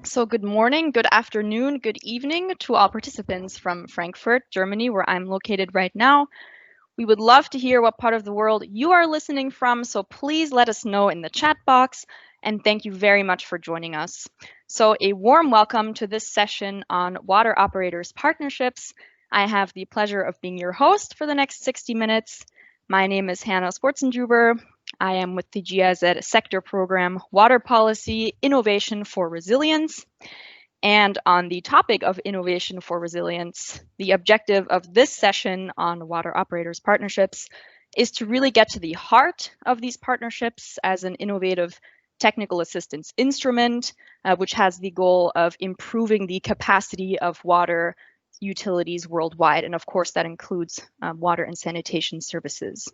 So good morning, good afternoon, good evening to all participants from Frankfurt, Germany, where I'm located right now. We would love to hear what part of the world you are listening from, so please let us know in the chat box, and thank you very much for joining us. So a warm welcome to this session on water operators partnerships. I have the pleasure of being your host for the next 60 minutes. My name is Hannah Sportsenjuber. I am with the GIZ sector program, Water Policy, Innovation for Resilience. And on the topic of innovation for resilience, the objective of this session on water operators partnerships is to really get to the heart of these partnerships as an innovative technical assistance instrument, which has the goal of improving the capacity of water utilities worldwide. And of course, that includes water and sanitation services.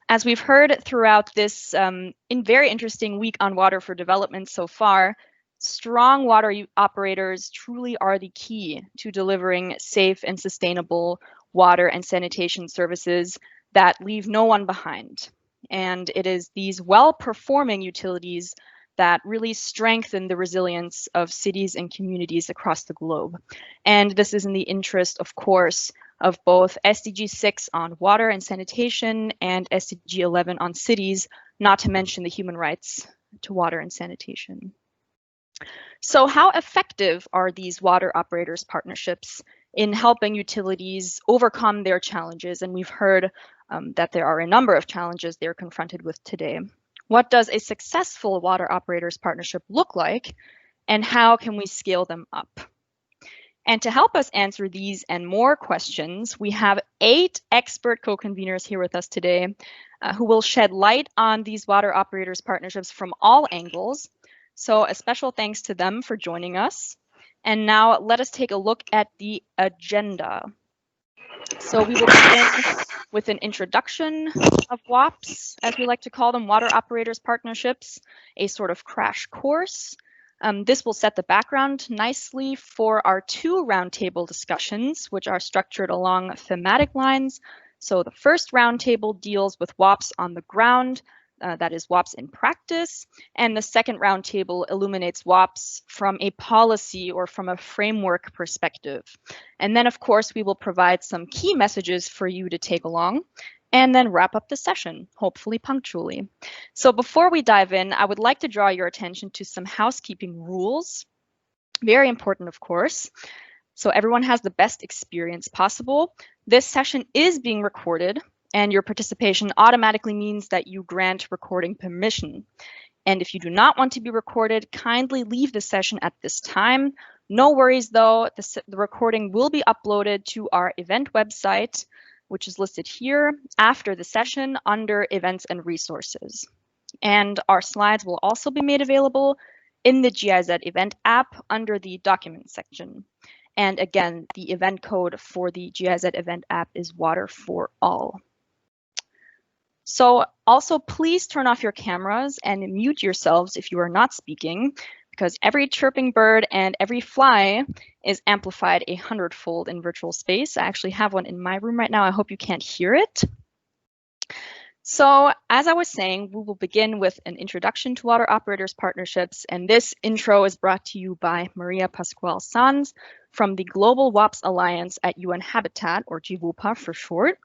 As we've heard throughout this very interesting week on water for development so far, strong water operators truly are the key to delivering safe and sustainable water and sanitation services that leave no one behind. And it is these well-performing utilities that really strengthen the resilience of cities and communities across the globe. And this is in the interest, of course, of both SDG 6 on water and sanitation and SDG 11 on cities, not to mention the human rights to water and sanitation. So how effective are these water operators partnerships in helping utilities overcome their challenges? And we've heard that there are a number of challenges they're confronted with today. What does a successful water operators partnership look like, and how can we scale them up? And to help us answer these and more questions, we have 8 expert co-conveners here with us today who will shed light on these water operators partnerships from all angles. So a special thanks to them for joining us. And now let us take a look at the agenda. So we will begin with an introduction of WOPs, as we like to call them, water operators partnerships, a sort of crash course. This will set the background nicely for our 2 roundtable discussions, which are structured along thematic lines. So the first roundtable deals with WOPs on the ground, that is WOPs in practice, and the second roundtable illuminates WOPs from a policy or from a framework perspective. And then, of course, we will provide some key messages for you to take along, and then wrap up the session, hopefully punctually. So before we dive in, I would like to draw your attention to some housekeeping rules. Very important, of course. So everyone has the best experience possible. This session is being recorded, and your participation automatically means that you grant recording permission. And if you do not want to be recorded, kindly leave the session at this time. No worries though, the recording will be uploaded to our event website, which is listed here after the session under events and resources. And our slides will also be made available in the GIZ event app under the documents section. And again, the event code for the GIZ event app is Water for All. So also please turn off your cameras and mute yourselves if you are not speaking, because every chirping bird and every fly is amplified 100-fold in virtual space. I actually have one in my room right now. I hope you can't hear it. So as I was saying, we will begin with an introduction to water operators partnerships, and this intro is brought to you by Maria Pascual Sanz from the Global WOPs Alliance at UN Habitat, or GWOPA for short.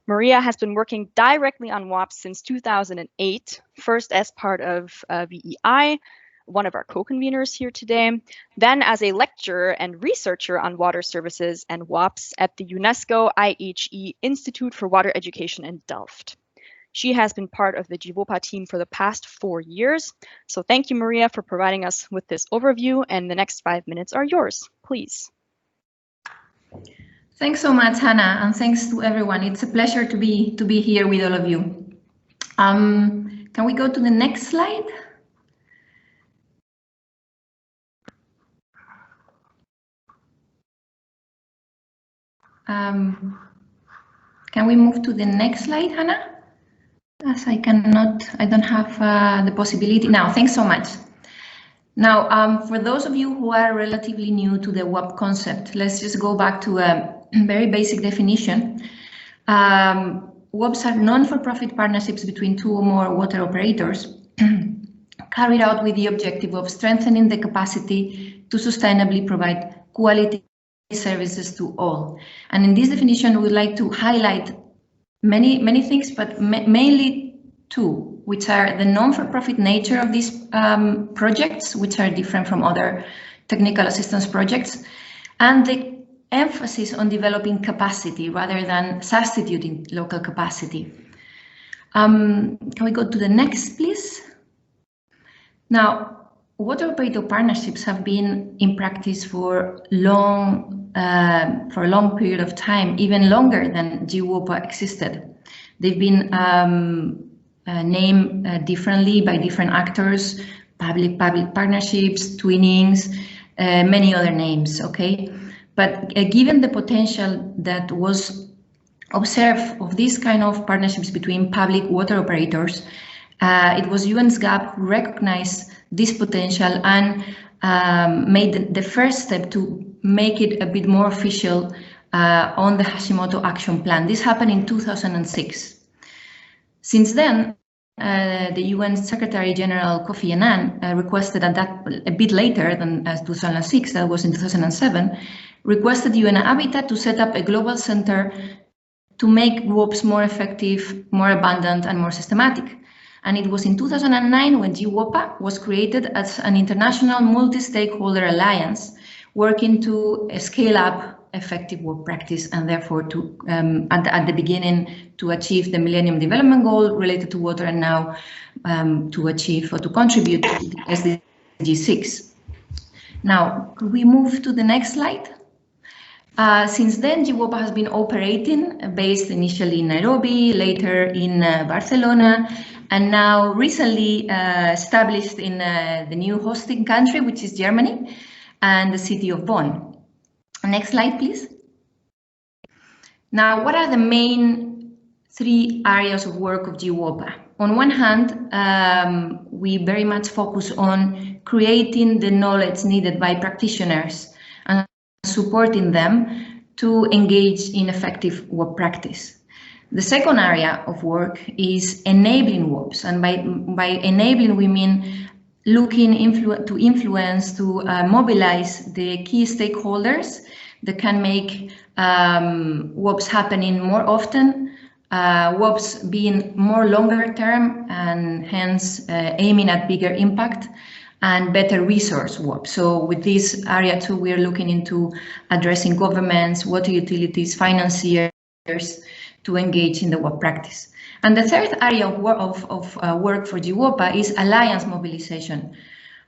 Maria has been working directly on WOPs since 2008, first as part of VEI, one of our co-conveners here today, then as a lecturer and researcher on water services and WOPs at the UNESCO IHE Institute for Water Education in Delft. She has been part of the GWOPA team for the past 4 years. So thank you, Maria, for providing us with this overview, and the next 5 minutes are yours, please. Thanks so much, Hannah, and thanks to everyone. It's a pleasure to be here with all of you. Can we go to the next slide? Can we move to the next slide, Hannah? As I don't have the possibility now. Thanks so much. Now, for those of you who are relatively new to the WOP concept, let's just go back to a very basic definition. WOPs are non-for-profit partnerships between 2 or more water operators carried out with the objective of strengthening the capacity to sustainably provide quality services to all. And in this definition, we'd like to highlight many things, but mainly two, which are the non-for-profit nature of these projects, which are different from other technical assistance projects, and the emphasis on developing capacity rather than substituting local capacity. Can we go to the next, please? Now, water operator partnerships have been in practice for a long period of time, even longer than GWOPA existed. They've been named differently by different actors, public-public partnerships, twinnings, many other names, okay? But given the potential that was observed of this kind of partnerships between public water operators, it was UNSGAP who recognized this potential and made the first step to make it a bit more official on the Hashimoto Action Plan. This happened in 2006. Since then, the UN Secretary General Kofi Annan requested at that a bit later than 2006, that was in 2007, requested UN Habitat to set up a global center to make WOPs more effective, more abundant, and more systematic. And it was in 2009 when GWOPA was created as an international multi-stakeholder alliance working to scale up effective WOP practice and therefore to, at the beginning, to achieve the Millennium Development Goal related to water, and now to achieve or to contribute to the SDG 6. Now, could we move to the next slide? Since then, GWOPA has been operating, based initially in Nairobi, later in Barcelona, and now recently established in the new hosting country, which is Germany, and the city of Bonn. Next slide, please. Now, what are the main three areas of work of GWOPA? On one hand, we very much focus on creating the knowledge needed by practitioners and supporting them to engage in effective WOP practice. The second area of work is enabling WOPs, and by enabling we mean looking to influence, to mobilize the key stakeholders that can make WOPs happening more often, WOPs being more longer term and hence aiming at bigger impact and better resource WOPs. So with this area too, we are looking into addressing governments, water utilities, financiers to engage in the WOP practice. And the third area of work for GWOPA is alliance mobilization.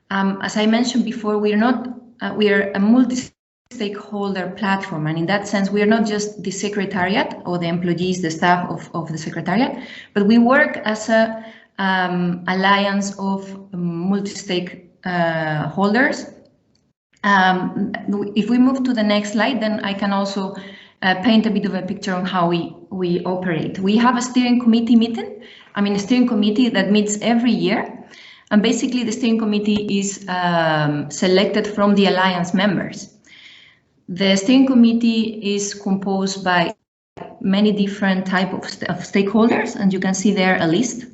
As I mentioned before, we are a multi-stakeholder platform, and in that sense, we are not just the secretariat or the employees, the staff of the secretariat, but we work as a alliance of multi-stakeholders. If we move to the next slide, then I can also paint a bit of a picture on how we operate. We have a steering committee meeting, a steering committee that meets every year. And basically the steering committee is selected from the alliance members. The steering committee is composed by many different types of stakeholders, and you can see there a list.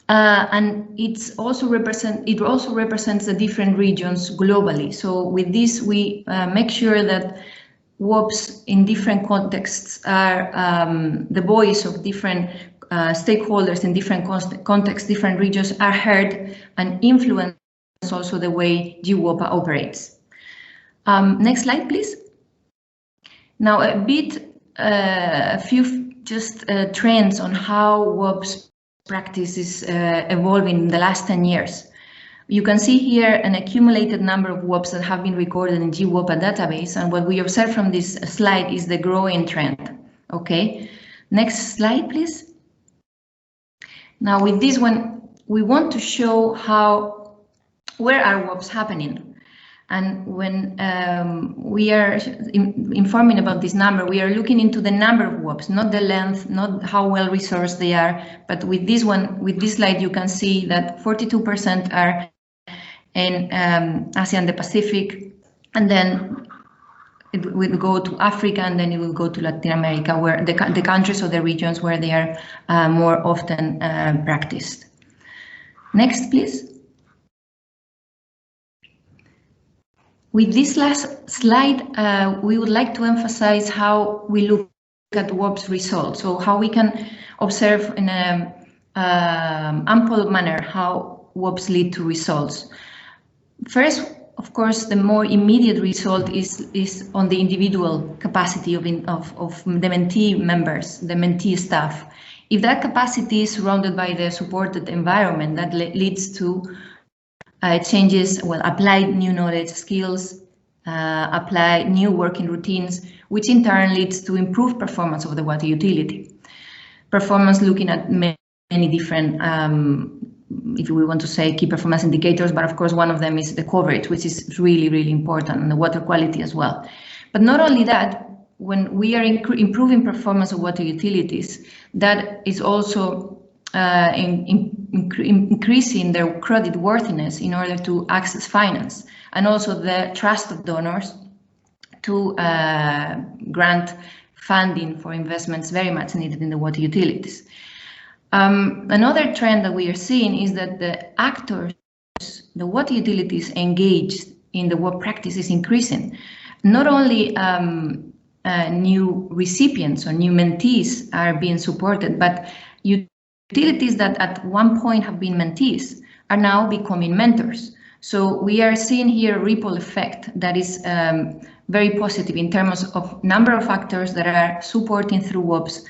And it also represents the different regions globally. So with this, we make sure that WOPs in different contexts are the voice of different stakeholders in different contexts, different regions are heard and influence also the way GWOPA operates. Next slide, please. Now a few trends on how WOPs practice is evolving in the last 10 years. You can see here an accumulated number of WOPs that have been recorded in GWOPA database, and what we observe from this slide is the growing trend. Okay, next slide, please. Now with this one, we want to show where are WOPs happening. And when we are informing about this number, we are looking into the number of WOPs, not the length, not how well resourced they are. But with this one, with this slide, you can see that 42% are in Asia and the Pacific, and then it will go to Africa, and then it will go to Latin America, where the countries or the regions where they are more often practiced. Next, please. With this last slide, we would like to emphasize how we look at WOPs results, so how we can observe in an ample manner how WOPs lead to results. First, of course, the more immediate result is on the individual capacity of the mentee members, the mentee staff. If that capacity is surrounded by the supported environment, that leads to changes, well, apply new knowledge, skills, apply new working routines, which in turn leads to improved performance of the water utility. Performance looking at many different, if we want to say, key performance indicators, but of course one of them is the coverage, which is really, really important, and the water quality as well. But not only that, when we are improving performance of water utilities, that is also increasing their credit worthiness in order to access finance, and also the trust of donors to grant funding for investments very much needed in the water utilities. Another trend that we are seeing is that the actors, the water utilities engaged in the WOP practice is increasing. Not only new recipients or new mentees are being supported, but utilities that at one point have been mentees are now becoming mentors. So we are seeing here a ripple effect that is very positive in terms of number of actors that are supporting through WOPs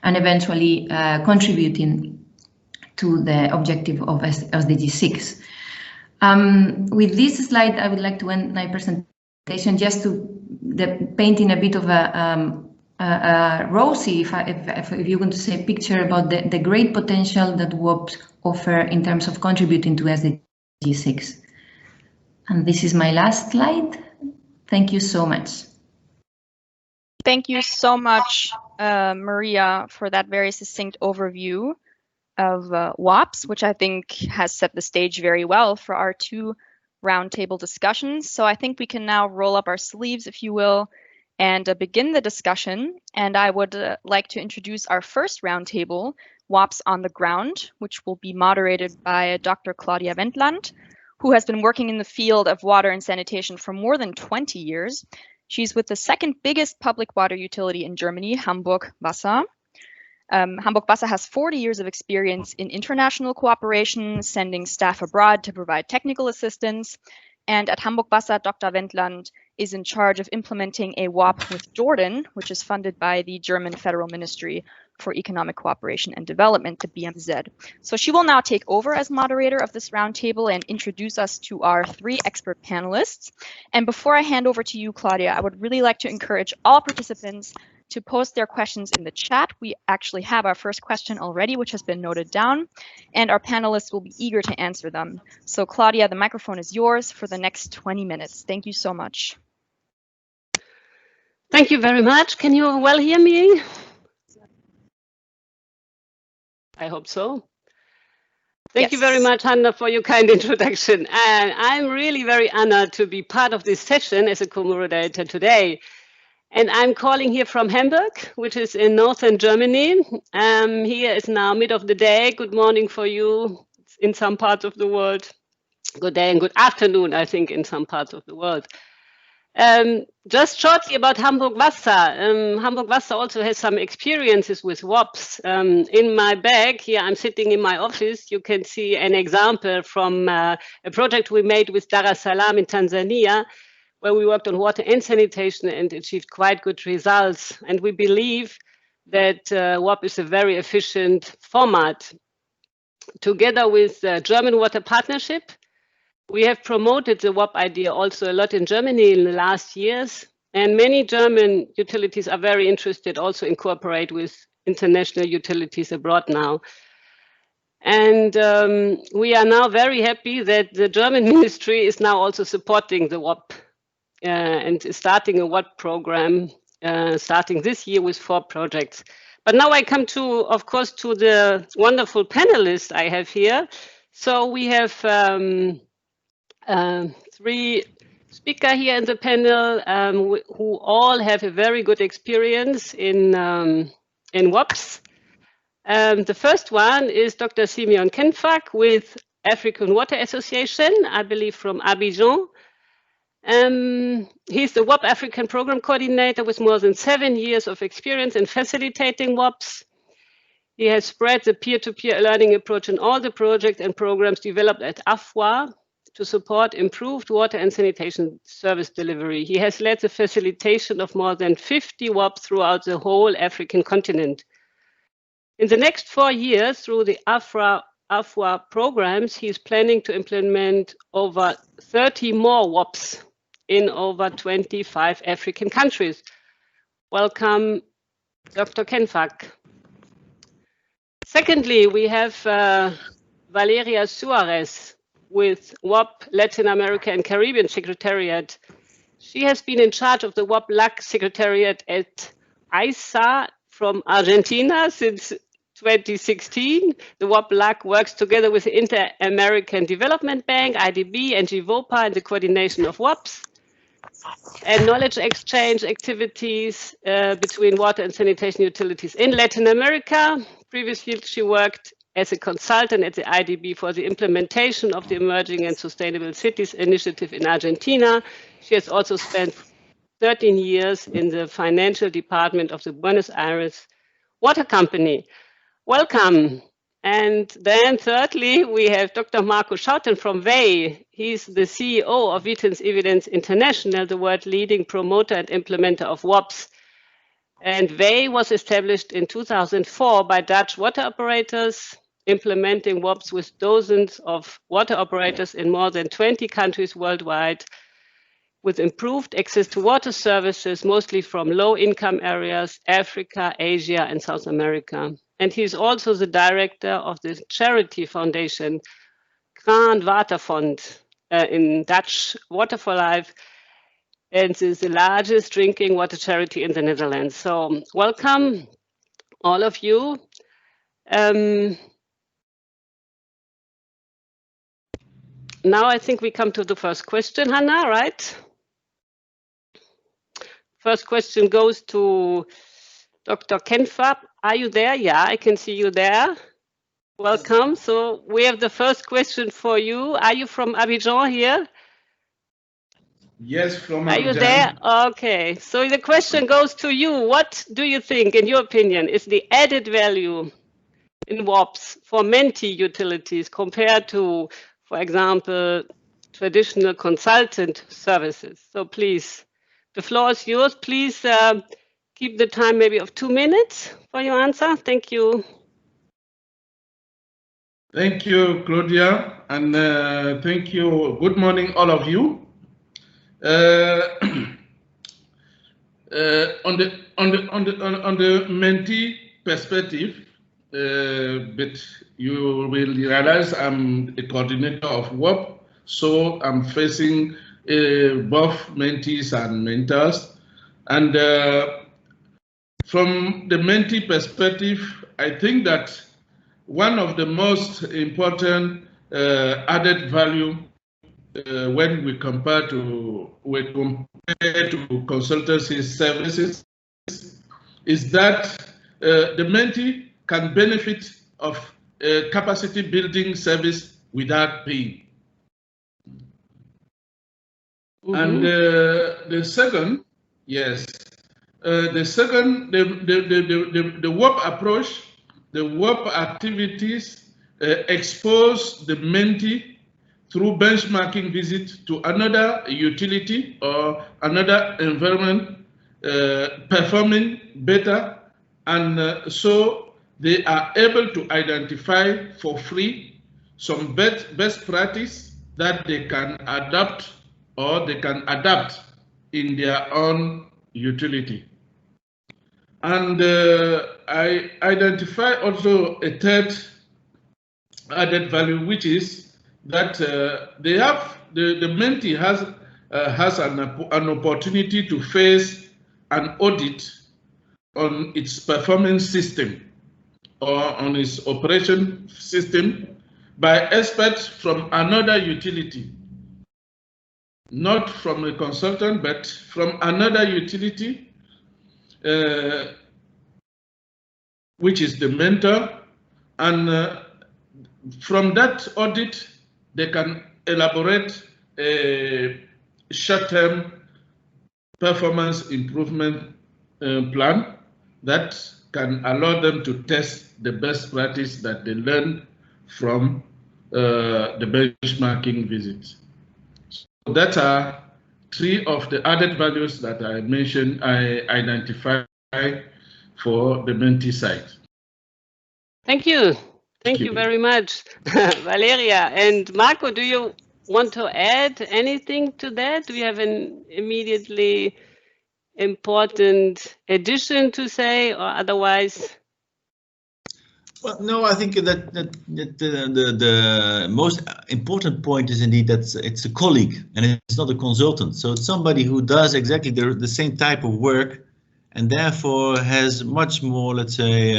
and eventually contributing to the objective of SDG 6. With this slide, I would like to end my presentation just to painting a bit of a rosy, if you're going to say, picture about the great potential that WOPs offer in terms of contributing to SDG 6. And this is my last slide. Thank you so much. Thank you so much, Maria, for that very succinct overview of WOPs, which I think has set the stage very well for our two roundtable discussions. So I think we can now roll up our sleeves, if you will, and begin the discussion. And I would like to introduce our first roundtable, WOPs on the Ground, which will be moderated by Dr. Claudia Wendland, who has been working in the field of water and sanitation for more than 20 years. She's with the second biggest public water utility in Germany, Hamburg Wasser. Hamburg Wasser has 40 years of experience in international cooperation, sending staff abroad to provide technical assistance. And at Hamburg Wasser, Dr. Wendland is in charge of implementing a WOP with Jordan, which is funded by the German Federal Ministry for Economic Cooperation and Development, the BMZ. So she will now take over as moderator of this roundtable and introduce us to our three expert panelists. And before I hand over to you, Claudia, I would really like to encourage all participants to post their questions in the chat. We actually have our first question already, which has been noted down, and our panelists will be eager to answer them. So Claudia, the microphone is yours for the next 20 minutes. Thank you so much. Thank you very much. Can you well hear me? I hope so. Thank you very much, Hanna, for your kind introduction. And I'm really very honored to be part of this session as a co-moderator today. And I'm calling here from Hamburg, which is in northern Germany. Here is now mid of the day. Good morning for you in some parts of the world. Good day and good afternoon, I think, in some parts of the world. Just shortly about Hamburg Wasser. Hamburg Wasser also has some experiences with WOPs. In my bag here, I'm sitting in my office. You can see an example from a project we made with Dar es Salaam in Tanzania, where we worked on water and sanitation and achieved quite good results. And we believe that WOP is a very efficient format. Together with the German Water Partnership, we have promoted the WOP idea also a lot in Germany in the last years. And many German utilities are very interested also in cooperate with international utilities abroad now. And we are now very happy that the German ministry is now also supporting the WOP and is starting a WOP program starting this year with 4 projects. But now I come to, of course, to the wonderful panelists I have here. So we have 3 speakers here in the panel who all have a very good experience in WOPs. The first one is Dr. Simeon Kenfak with African Water Association, I believe from Abidjan. He's the WOP African Program Coordinator with more than 7 years of experience in facilitating WOPs. He has spread the peer-to-peer learning approach in all the projects and programs developed at AfWA to support improved water and sanitation service delivery. He has led the facilitation of more than 50 WOPs throughout the whole African continent. In the next 4 years, through the AfWA programs, he is planning to implement over 30 more WOPs in over 25 African countries. Welcome, Dr. Kenfak. Secondly, we have Valeria Suarez with WOP Latin America and Caribbean Secretariat. She has been in charge of the WOP-LAC Secretariat at ISA from Argentina since 2016. The WOP-LAC works together with the Inter-American Development Bank, IDB, and GWOPA in the coordination of WOPs and knowledge exchange activities between water and sanitation utilities in Latin America. Previously, she worked as a consultant at the IDB for the implementation of the Emerging and Sustainable Cities Initiative in Argentina. She has also spent 13 years in the financial department of the Buenos Aires Water Company. Welcome. And then thirdly, we have Dr. Marco Schouten from WEI. He's the CEO of Vitens Evides International, the world leading promoter and implementer of WOPs. And WEI was established in 2004 by Dutch water operators, implementing WOPs with dozens of water operators in more than 20 countries worldwide, with improved access to water services, mostly from low-income areas, Africa, Asia, and South America. And he's also the director of the charity foundation, Grand Waterfond, in Dutch, Water for Life, and is the largest drinking water charity in the Netherlands. So welcome, all of you. Now I think we come to the first question, Hannah, right? First question goes to Dr. Kenfab. Are you there? Yeah, I can see you there. Welcome. So we have the first question for you. Are you from Abidjan here? Yes, from Abidjan. Are you there? Okay. So the question goes to you. What do you think, in your opinion, is the added value in WOPs for Menti utilities compared to, for example, traditional consultant services? So please, the floor is yours. Please keep the time maybe of 2 minutes for your answer. Thank you. Thank you, Claudia, and thank you. Good morning, all of you. On the Menti perspective, but you will realize I'm a coordinator of WOP, so I'm facing both mentees and mentors. And from the mentee perspective, I think that one of the most important added value when we compare to consultancy services is that the mentee can benefit of a capacity building service without paying. Mm-hmm. And the second, yes, the WOP approach, the WOP activities expose the mentee through benchmarking visit to another utility or another environment performing better, and so they are able to identify for free some best practice that they can adopt or they can adapt in their own utility. And I identify also a third added value, which is that they have the mentee has an opportunity to face an audit on its performance system or on its operation system by experts from another utility, not from a consultant, but from another utility, which is the mentor, and from that audit, they can elaborate a short-term performance improvement plan that can allow them to test the best practice that they learn from the benchmarking visit. So that are 3 of the added values that I mentioned, I identify for the mentee side. Thank you. Thank you very much, Valeria. And Marco, do you want to add anything to that? Do you have an immediately important addition to say, or otherwise? Well, no, I think that the most important point is indeed that it's a colleague and it's not a consultant. So it's somebody who does exactly the same type of work and therefore has much more, let's say,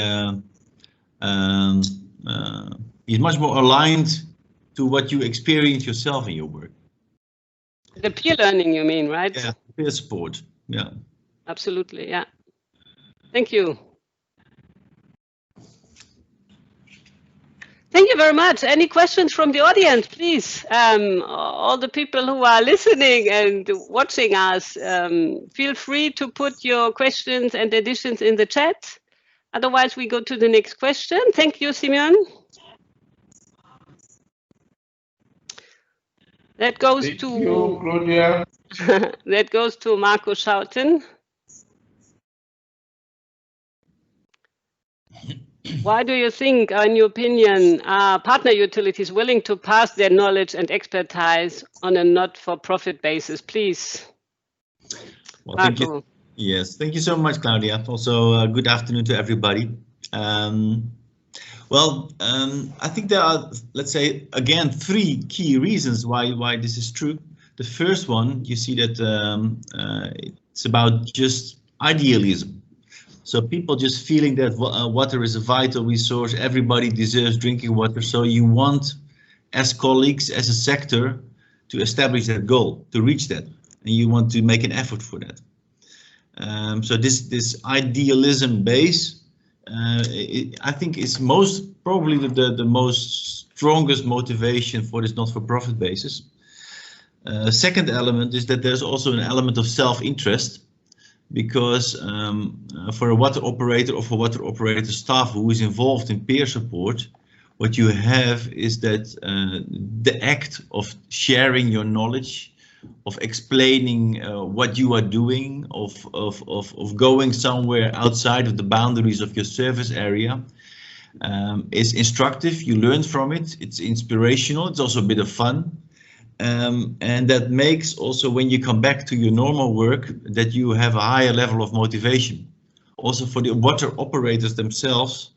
he's much more aligned to what you experience yourself in your work. The peer learning, you mean, right? Yeah, peer support. Yeah. Absolutely, yeah. Thank you. Thank you very much. Any questions from the audience, please? All the people who are listening and watching us, feel free to put your questions and additions in the chat. Otherwise, we go to the next question. Thank you, Simeon. That goes Thank to you, Claudia. that goes to Marco Schouten. Why do you think, in your opinion, are partner utilities willing to pass their knowledge and expertise on a not-for-profit basis, please? Well, thank you. Yes, thank you so much, Claudia. Also, good afternoon to everybody. I think there are, let's say, again, 3 key reasons why this is true. The first one, you see that it's about just idealism. So people just feeling that water is a vital resource, everybody deserves drinking water. So you want, as colleagues, as a sector, to establish that goal, to reach that, and you want to make an effort for that. So this idealism base, I think is probably the most strongest motivation for this not-for-profit basis. Second element is that there's also an element of self-interest. Because for a water operator or for water operator staff who is involved in peer support, what you have is that the act of sharing your knowledge, of explaining what you are doing, of going somewhere outside of the boundaries of your service area is instructive. You learn from it. It's inspirational. It's also a bit of fun. And that makes also when you come back to your normal work that you have a higher level of motivation. Also for the water operators themselves,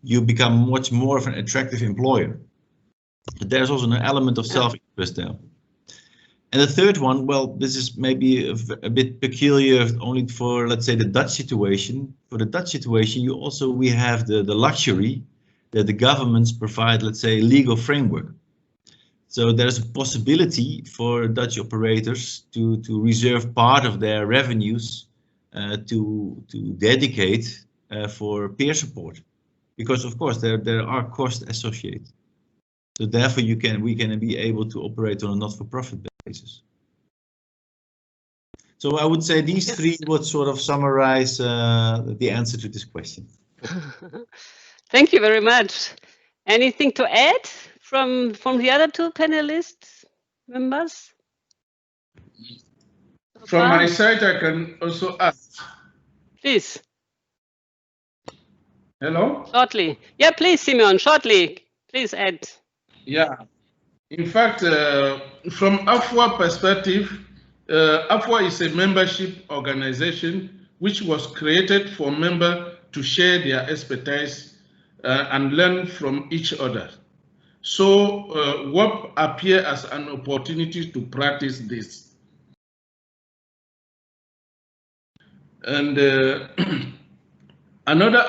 you become much more of an attractive employer. But there's also an element of self-interest there. And the third one, well, this is maybe a bit peculiar only for, let's say, the Dutch situation. For the Dutch situation, we have the luxury that the governments provide, let's say, legal framework. So there's a possibility for Dutch operators to reserve part of their revenues to dedicate for peer support, because of course there are costs associated. So therefore we can be able to operate on a not-for-profit basis. So I would say these 3 would sort of summarize the answer to this question. Thank you very much. Anything to add from the other 2 panelists members? From my side, I can also add. Please. Hello? Shortly. Yeah, please, Simeon, shortly. Please add. Yeah. In fact, from AfWA perspective, AfWA is a membership organization which was created for members to share their expertise and learn from each other. So WOP appears as an opportunity to practice this. And another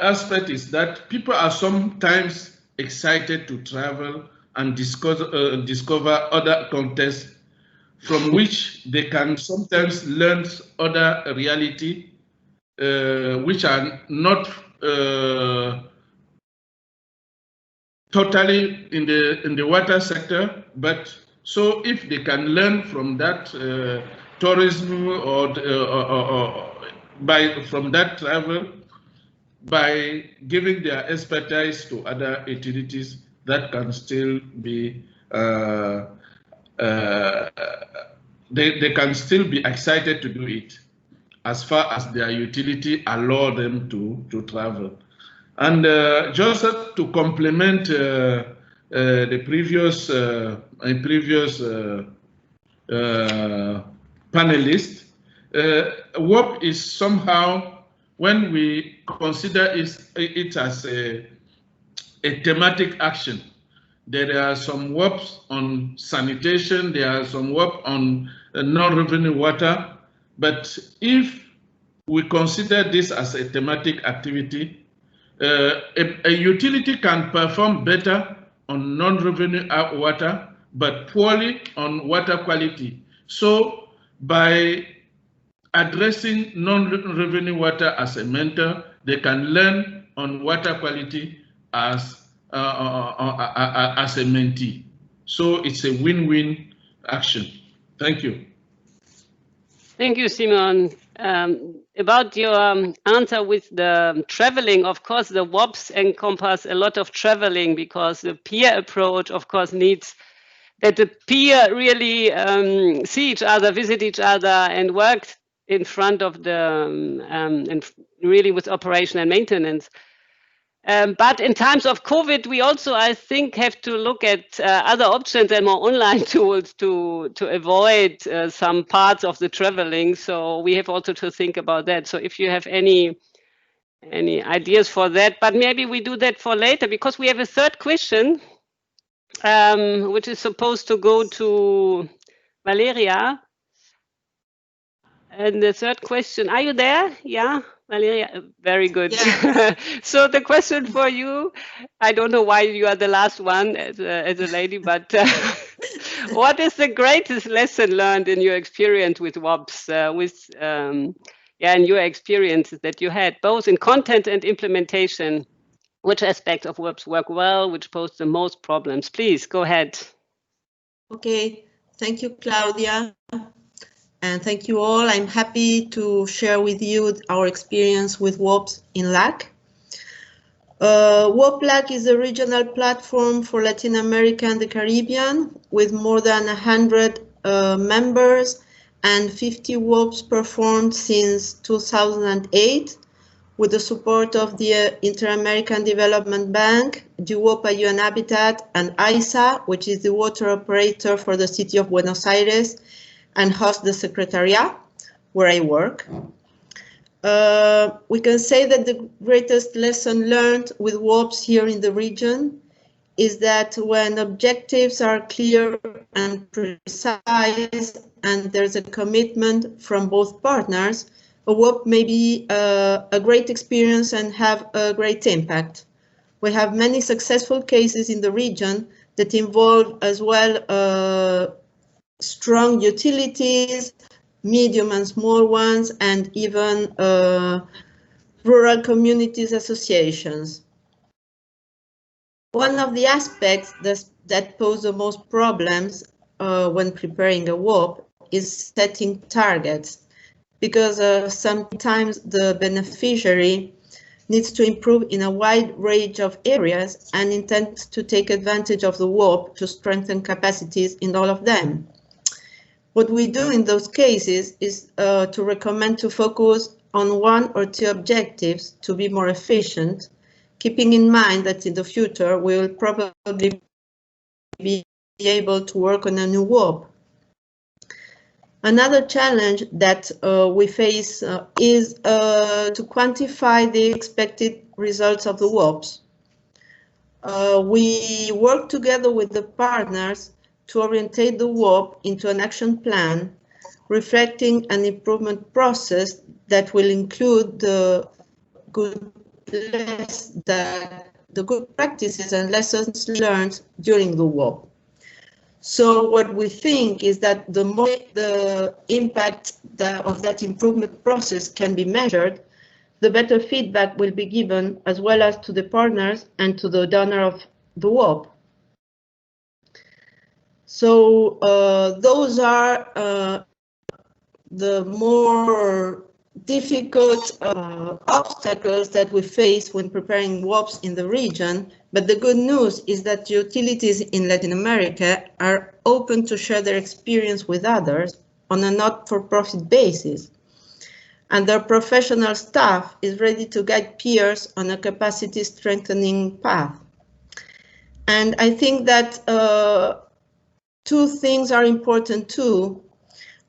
aspect is that people are sometimes excited to travel and discover other contexts from which they can sometimes learn other reality which are not totally in the water sector, but So if they can learn from that tourism or from that travel, by giving their expertise to other utilities, that can still be they can still be excited to do it, as far as their utility allow them to travel. And just to complement the previous panelist, WOP is somehow, when we consider it as a thematic action, there are some WOPs on sanitation, there are some WOP on non-revenue water, but if we consider this as a thematic activity, a utility can perform better on non-revenue water, but poorly on water quality. So by addressing non-revenue water as a mentor, they can learn on water quality as a mentee. So it's a win-win action. Thank you. Thank you, Simon. About your answer with the traveling, of course, the WOPs encompass a lot of traveling, because the peer approach, of course, needs that the peer really see each other, visit each other, and work in front of the, and really with operation and maintenance. But in times of COVID, we also, I think, have to look at other options and more online tools to avoid some parts of the traveling. So we have also to think about that. So if you have any ideas for that, but maybe we do that for later, because we have a third question, which is supposed to go to Valeria. And the third question, are you there? Yeah, Valeria, very good. Yeah. So the question for you, I don't know why you are the last one as a lady, but what is the greatest lesson learned in your experience with WOPs, and your experiences that you had, both in content and implementation? Which aspects of WOPs work well, which pose the most problems? Please, go ahead. Okay, thank you, Claudia. And thank you all. I'm happy to share with you our experience with WOPs in LAC. WOP-LAC is a regional platform for Latin America and the Caribbean with more than 100 members and 50 WOPs performed since 2008 with the support of the Inter-American Development Bank, GWOPA UN Habitat, and ISA, which is the water operator for the city of Buenos Aires and hosts the Secretariat, where I work. We can say that the greatest lesson learned with WOPs here in the region is that when objectives are clear and precise and there's a commitment from both partners, a WOP may be a great experience and have a great impact. We have many successful cases in the region that involve as well strong utilities, medium and small ones, and even rural communities associations. One of the aspects that pose the most problems when preparing a WOP is setting targets, because sometimes the beneficiary needs to improve in a wide range of areas and intends to take advantage of the WOP to strengthen capacities in all of them. What we do in those cases is to recommend to focus on one or two objectives to be more efficient, keeping in mind that in the future we will probably be able to work on a new WOP. Another challenge that we face is to quantify the expected results of the WOPs. We work together with the partners to orientate the WOP into an action plan, reflecting an improvement process that will include the good practices and lessons learned during the WOP. So what we think is that the more the impact of that improvement process can be measured, the better feedback will be given as well as to the partners and to the donor of the WOP. So those are the more difficult obstacles that we face when preparing WOPs in the region. But the good news is that utilities in Latin America are open to share their experience with others on a not-for-profit basis. And their professional staff is ready to guide peers on a capacity strengthening path. And I think that two things are important too.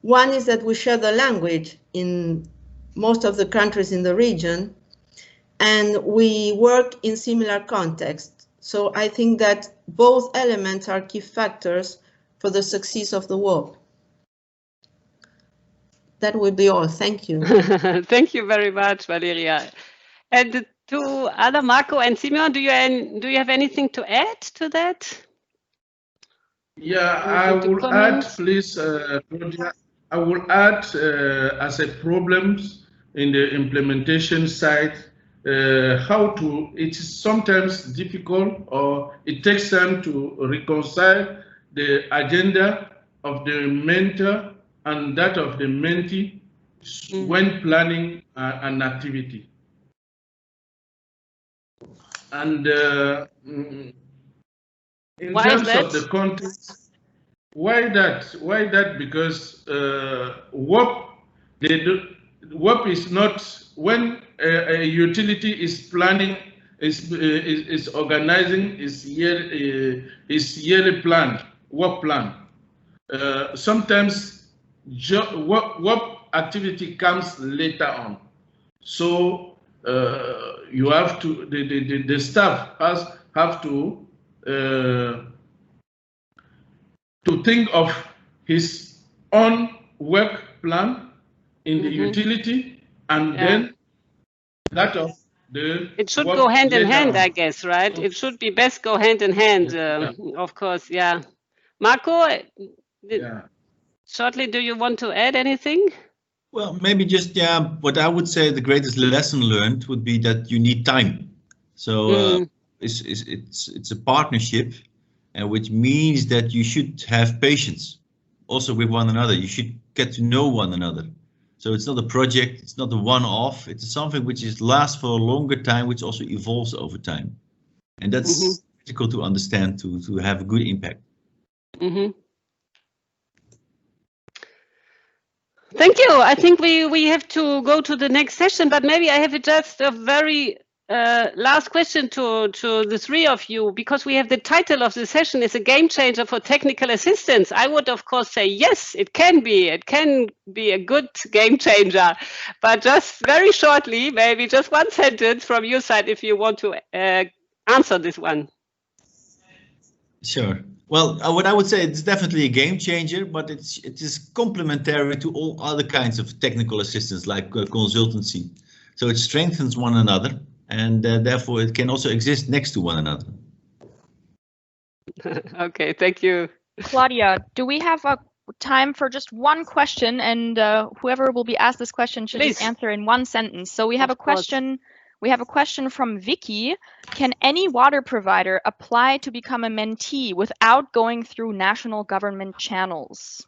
One is that we share the language in most of the countries in the region, and we work in similar contexts. So I think that both elements are key factors for the success of the WOP. That would be all. Thank you. Thank you very much, Valeria. And the two other, Marco and Simeon, do you have anything to add to that? Yeah, I will add, please, Claudia. I will add as a problems in the implementation side, it is sometimes difficult, or it takes time to reconcile the agenda of the mentor and that of the mentee when planning an activity. And in terms of the context, why that? Because WOP is not, when a utility is planning, is organizing its yearly plan, WOP plan. Sometimes WOP activity comes later on, so you have to, the staff have to think of his own work plan in the utility, and then that of the. It should go hand in hand, I guess, right? So, it should be best go hand in hand, of course, yeah. Marco, shortly, do you want to add anything? Well, maybe just, what I would say the greatest lesson learned would be that you need time. So it's a partnership, which means that you should have patience also with one another. You should get to know one another. So it's not a project, it's not a one-off, it's something which lasts for a longer time, which also evolves over time. And that's difficult to understand, to have a good impact. Thank you. I think we have to go to the next session, but maybe I have just a very last question to the three of you, because we have the title of the session is a game changer for technical assistance. I would of course say yes, it can be a good game changer, but just very shortly, maybe just one sentence from your side if you want to answer this one. Sure. Well, what I would say, it's definitely a game changer, but it is complementary to all other kinds of technical assistance like consultancy. So it strengthens one another, and therefore it can also exist next to one another. Okay, thank you. Claudia, do we have a time for just one question, and whoever will be asked this question should just answer in one sentence. So we have a question. We have a question from Vicky. Can any water provider apply to become a mentee without going through national government channels?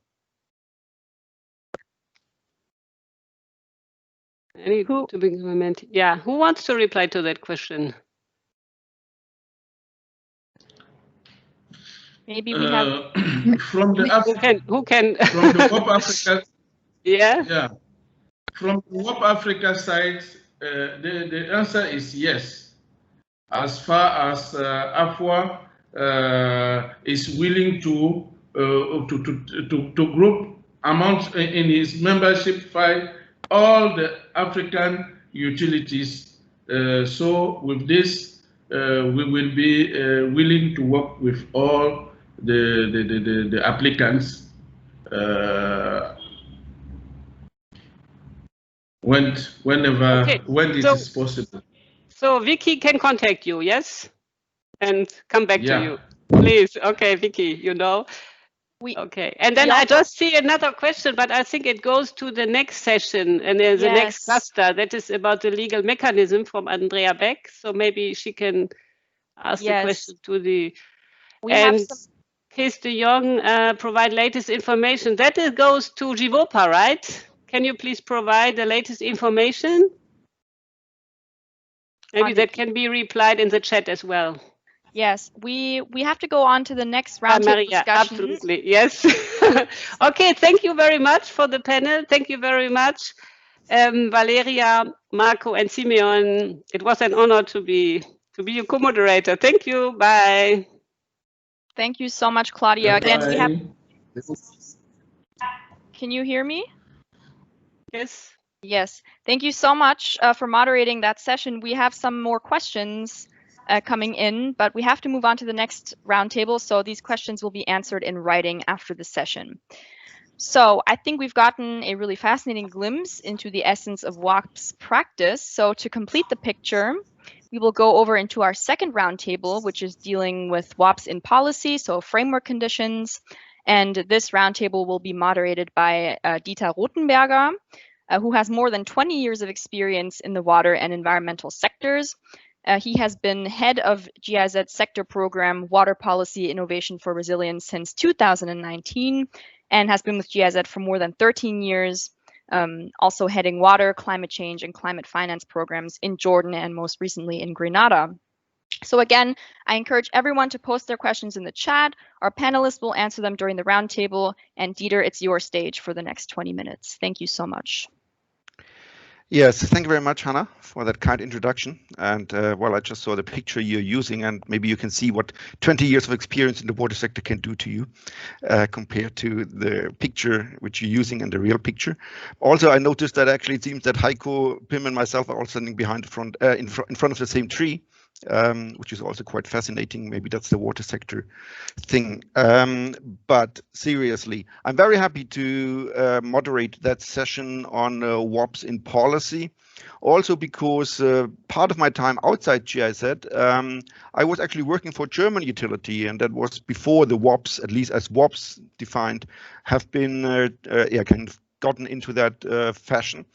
To become a mentee? Yeah, who wants to reply to that question? Maybe we have from the who can from the WOP Africa. Yeah. From the WOP Africa side, the answer is yes. As far as AfWA is willing to group amount in his membership file all the African utilities. So with this, we will be willing to work with all the applicants when it is possible. So Vicky can contact you, yes, and come back to you, please. Okay, Vicky, okay, and then I just see another question, but I think it goes to the next session and the next cluster that is about the legal mechanism from Andrea Beck. So maybe she can ask the question to the. Kees de Jong provide latest information. That goes to GWOPA, right? Can you please provide the latest information? Maybe that can be replied in the chat as well. Yes, we have to go on to the next roundtable discussion. Absolutely, yes. Okay, thank you very much for the panel. Thank you very much, Valeria, Marco, and Simeon. It was an honor to be your co-moderator. Thank you. Bye. Thank you so much, Claudia. Again, we have. Bye. Can you hear me? Yes. Yes. Thank you so much for moderating that session. We have some more questions coming in, but we have to move on to the next roundtable. So these questions will be answered in writing after the session. So I think we've gotten a really fascinating glimpse into the essence of WOPs practice. So to complete the picture, we will go over into our second roundtable, which is dealing with WOPs in policy, so framework conditions. And this roundtable will be moderated by Dieter Rothenberger, who has more than 20 years of experience in the water and environmental sectors. He has been head of GIZ's sector program, Water Policy Innovation for Resilience, since 2019, and has been with GIZ for more than 13 years, also heading water, climate change, and climate finance programs in Jordan and most recently in Grenada. So again, I encourage everyone to post their questions in the chat. Our panelists will answer them during the roundtable. And Dieter, it's your stage for the next 20 minutes. Thank you so much. Yes, thank you very much, Hannah, for that kind introduction. And well, I just saw the picture you're using, and maybe you can see what 20 years of experience in the water sector can do to you compared to the picture which you're using and the real picture. Also, I noticed that actually it seems that Heiko, Pim, and myself are all standing behind the front, in front of the same tree, which is also quite fascinating. Maybe that's the water sector thing. But seriously, I'm very happy to moderate that session on WOPs in policy. Also because part of my time outside GIZ, I was actually working for German utility, and that was before the WOPs, at least as WOPs defined, have been kind of gotten into that fashion.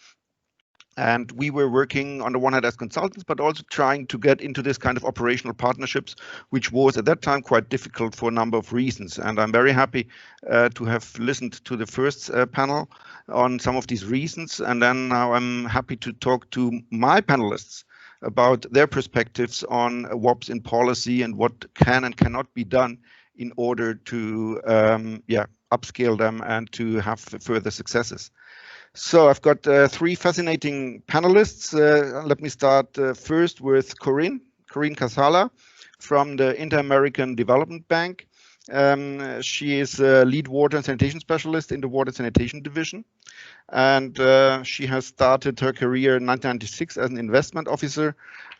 And we were working on the one hand as consultants, but also trying to get into this kind of operational partnerships, which was at that time quite difficult for a number of reasons. And I'm very happy to have listened to the first panel on some of these reasons. And then now I'm happy to talk to my panelists about their perspectives on WOPs in policy and what can and cannot be done in order to upscale them and to have further successes. So I've got three fascinating panelists. Let me start first with Corinne Casala from the Inter-American Development Bank. She is a lead water and sanitation specialist in the water sanitation division. And she has started her career in 1996 as an investment officer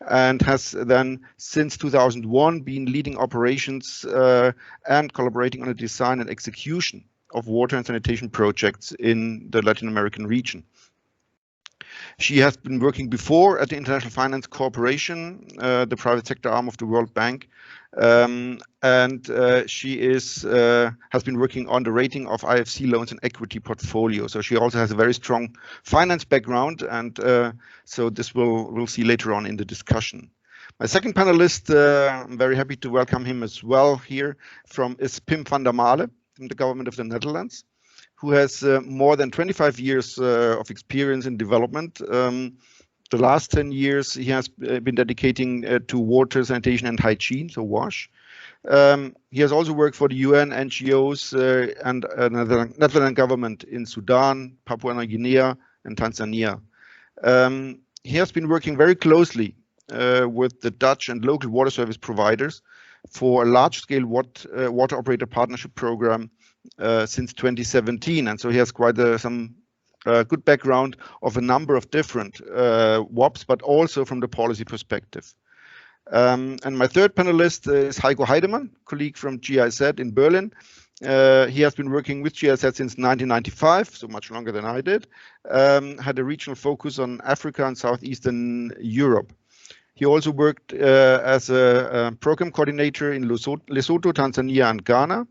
and has then since 2001 been leading operations and collaborating on the design and execution of water and sanitation projects in the Latin American region. She has been working before at the International Finance Corporation, the private sector arm of the World Bank, and she has been working on the rating of IFC loans and equity portfolio. So she also has a very strong finance background, and so this we'll see later on in the discussion. My second panelist, I'm very happy to welcome him as well here, is Pim van der Male from the government of the Netherlands, who has more than 25 years of experience in development. The last 10 years he has been dedicating to water, sanitation and hygiene, so WASH. He has also worked for the UN, NGOs and Netherlands government in Sudan, Papua New Guinea and Tanzania. He has been working very closely with the Dutch and local water service providers for a large-scale water operator partnership program since 2017, and so he has quite some good background of a number of different WOPs, but also from the policy perspective. And my third panelist is Heiko Heidemann, colleague from GIZ in Berlin. He has been working with GIZ since 1995, so much longer than I did. Had a regional focus on Africa and Southeastern Europe. He also worked as a program coordinator in Lesotho, Tanzania, and Ghana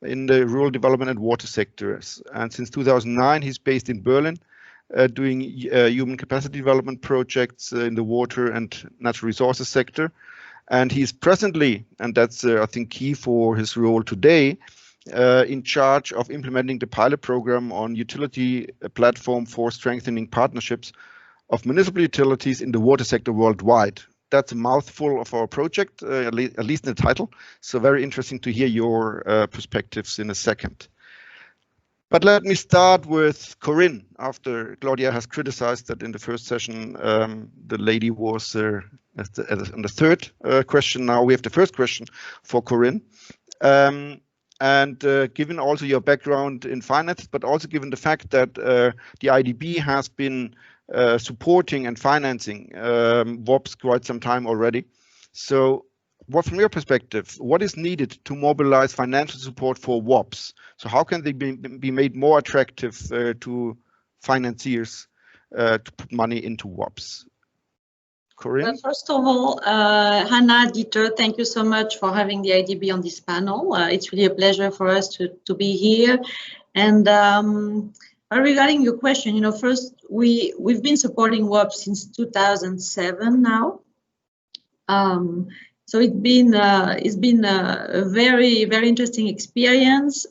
in the rural development and water sectors. And since 2009, he's based in Berlin, doing human capacity development projects in the water and natural resources sector. And he's presently, and that's I think key for his role today, in charge of implementing the pilot program on utility platform for strengthening partnerships of municipal utilities in the water sector worldwide. That's a mouthful of our project, at least in the title. So very interesting to hear your perspectives in a second. But let me start with Corinne, after Claudia has criticized that in the first session, the lady was on the third question. Now we have the first question for Corinne. Given also your background in finance, but also given the fact that the IDB has been supporting and financing WOPs quite some time already. So from your perspective, what is needed to mobilize financial support for WOPs? So how can they be made more attractive to financiers to put money into WOPs? Corinne? Well, first of all, Hannah, Dieter, thank you so much for having the IDB on this panel. It's really a pleasure for us to be here. And regarding your question, first, we've been supporting WOPs since 2007 now. So it's been a very, very interesting experience.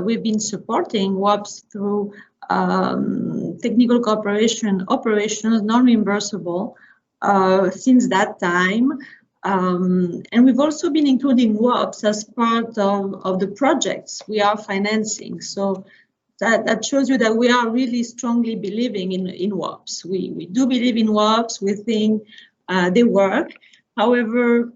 We've been supporting WOPs through technical cooperation, operations, non-reimbursable, since that time. And we've also been including WOPs as part of the projects we are financing. So that shows you that we are really strongly believing in WOPs. We do believe in WOPs. We think they work. However,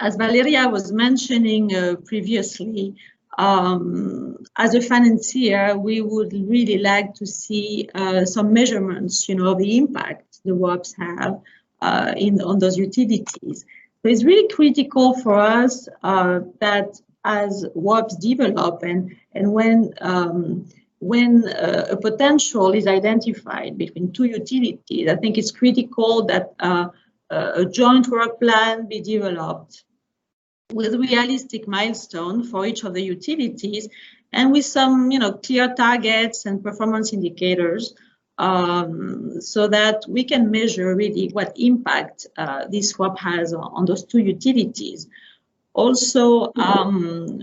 as Valeria was mentioning previously, as a financier, we would really like to see some measurements, of the impact the WOPs have on those utilities. So it's really critical for us that as WOPs develop and when a potential is identified between two utilities, I think it's critical that a joint work plan be developed with realistic milestone for each of the utilities and with some, clear targets and performance indicators so that we can measure really what impact this WOP has on those two utilities. Also,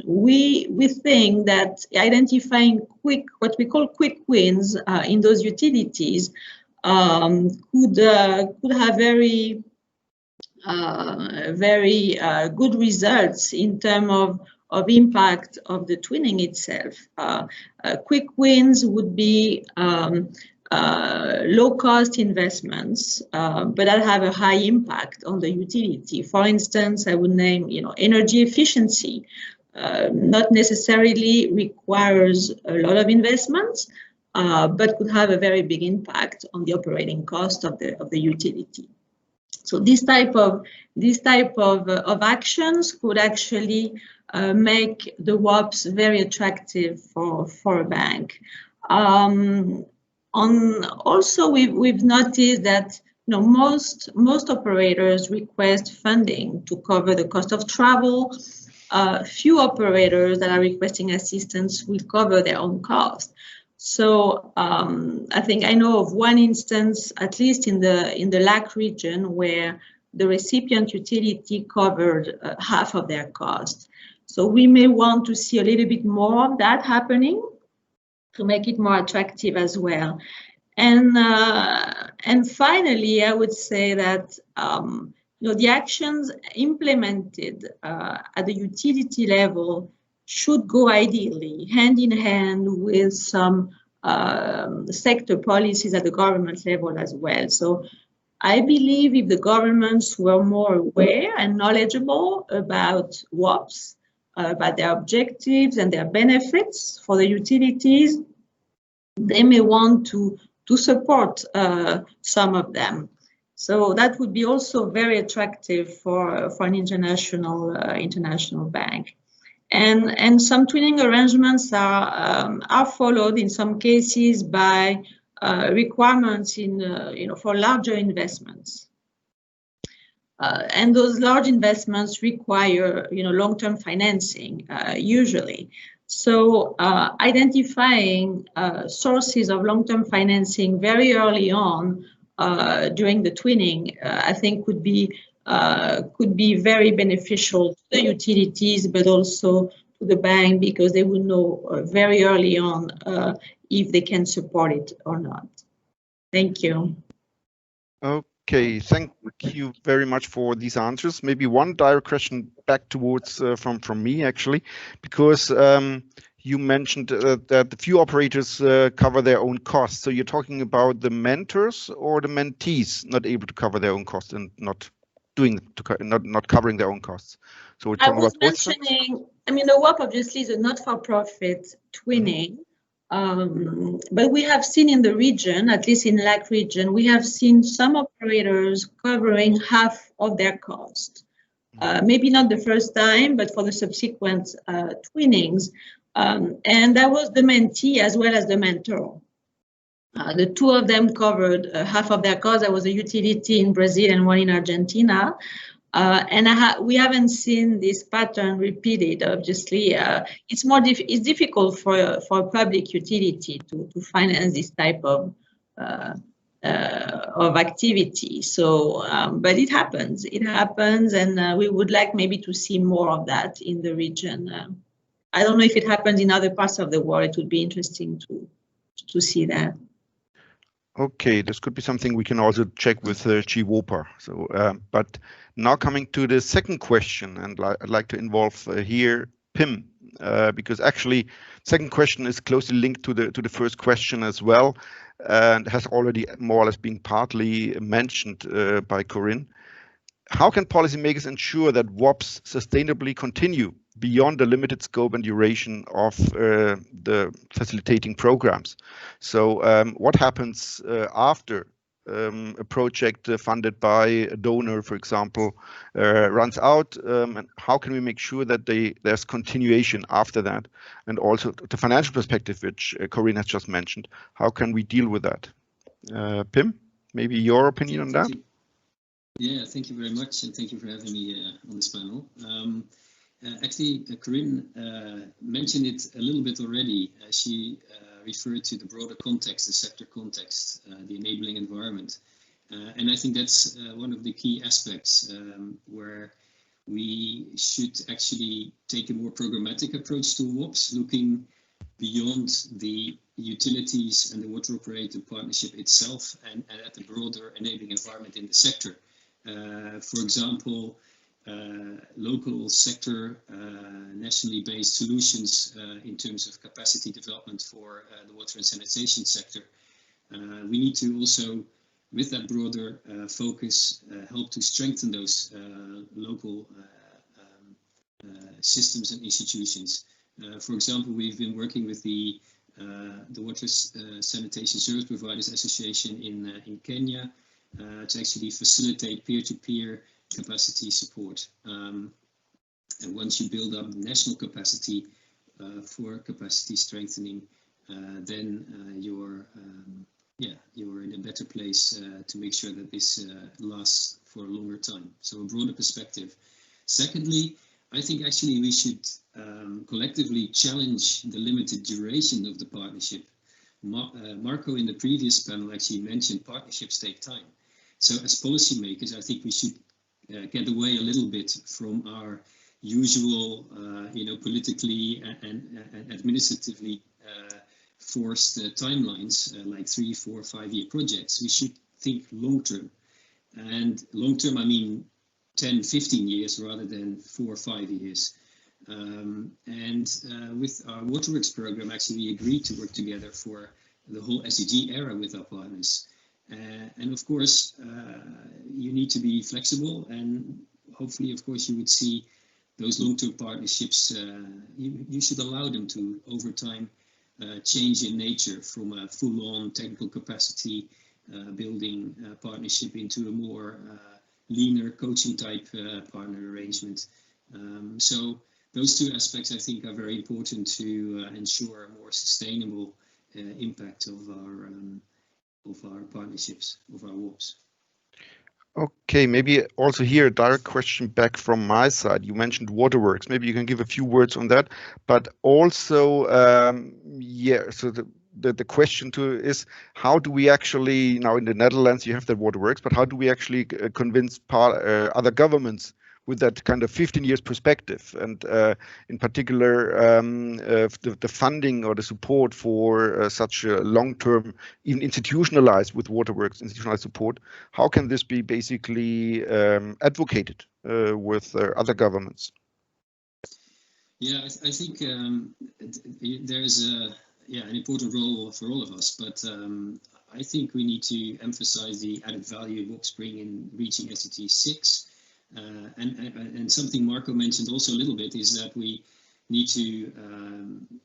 we think that identifying what we call quick wins in those utilities could have very good results in terms of impact of the twinning itself. Quick wins would be low-cost investments, but that have a high impact on the utility. For instance, I would name, energy efficiency. Not necessarily requires a lot of investments, but could have a very big impact on the operating cost of the utility. So this type of actions could actually make the WOPs very attractive for a bank. Also, we've noticed that most operators request funding to cover the cost of travel. Few operators that are requesting assistance will cover their own cost. So I think I know of one instance, at least in the LAC region, where the recipient utility covered half of their cost. So we may want to see a little bit more of that happening to make it more attractive as well. And finally, I would say that the actions implemented at the utility level should go ideally hand in hand with some sector policies at the government level as well. So I believe if the governments were more aware and knowledgeable about WOPs, about their objectives and their benefits for the utilities, they may want to support some of them. So that would be also very attractive for an international bank. And some twinning arrangements are followed in some cases by requirements for larger investments. And those large investments require long-term financing usually. So identifying sources of long-term financing very early on during the twinning, I think would be could be very beneficial to the utilities, but also to the bank, because they will know very early on if they can support it or not. Thank you. Okay, thank you very much for these answers. Maybe one direct question back towards from me, actually, because you mentioned that the few operators cover their own costs. So you're talking about the mentors or the mentees not able to cover their own costs and not covering their own costs. So we're talking about both sides? I mean, the WOP obviously is a not-for-profit twinning. But we have seen in the region, at least in LAC region, we have seen some operators covering half of their cost. Maybe not the first time, but for the subsequent twinnings. And that was the mentee as well as the mentor. The two of them covered half of their cost. There was a utility in Brazil and one in Argentina. And we haven't seen this pattern repeated. Obviously, it's difficult for a public utility to finance this type of activity. So, but it happens. It happens, and we would like maybe to see more of that in the region. I don't know if it happens in other parts of the world. It would be interesting to see that. Okay, this could be something we can also check with GWOPA. So, but now coming to the second question, and I'd like to involve here Pim, because actually, second question is closely linked to the first question as well, and has already more or less been partly mentioned by Corinne. How can policymakers ensure that WOPs sustainably continue beyond the limited scope and duration of the facilitating programs? So what happens after a project funded by a donor, for example, runs out, and how can we make sure that there's continuation after that? And also the financial perspective, which Corinne has just mentioned, how can we deal with that? Pim, maybe your opinion on that? Yeah, thank you very much, and thank you for having me on this panel. Actually, Corinne mentioned it a little bit already. She referred to the broader context, the sector context, the enabling environment. And I think that's one of the key aspects where we should actually take a more programmatic approach to WOPs, looking beyond the utilities and the water operator partnership itself and at the broader enabling environment in the sector. For example, local sector, nationally based solutions in terms of capacity development for the water and sanitation sector. We need to also, with that broader focus, help to strengthen those local systems and institutions. For example, we've been working with the Water Sanitation Service Providers Association in Kenya to actually facilitate peer-to-peer capacity support. And once you build up national capacity for capacity strengthening, then you're in a better place to make sure that this lasts for a longer time. So a broader perspective. Secondly, I think actually we should collectively challenge the limited duration of the partnership. Marco in the previous panel actually mentioned partnerships take time. So as policymakers, I think we should get away a little bit from our usual, politically and administratively forced timelines, like 3, 4, 5-year projects. We should think long-term. And long-term, I mean 10, 15 years rather than 4 or 5 years. With our WaterWorks program, actually, we agreed to work together for the whole SDG era with our partners. And of course, you need to be flexible, and hopefully, of course, you would see those long-term partnerships, you should allow them to, over time, change in nature from a full-on technical capacity building partnership into a more leaner coaching type partner arrangement. So those two aspects, I think, are very important to ensure a more sustainable impact of our partnerships, of our WOPs. Okay, maybe also here a direct question back from my side. You mentioned WaterWorks. Maybe you can give a few words on that, but also, so the question is how do we actually, now in the Netherlands you have that waterworks, but how do we actually convince other governments with that kind of 15 years perspective, and in particular the funding or the support for such a long-term, even institutionalized with waterworks, institutionalized support, how can this be basically advocated with other governments? Yeah, I think there is an important role for all of us, but I think we need to emphasize the added value WOPs bring in reaching SDG 6. And something Marco mentioned also a little bit is that we need to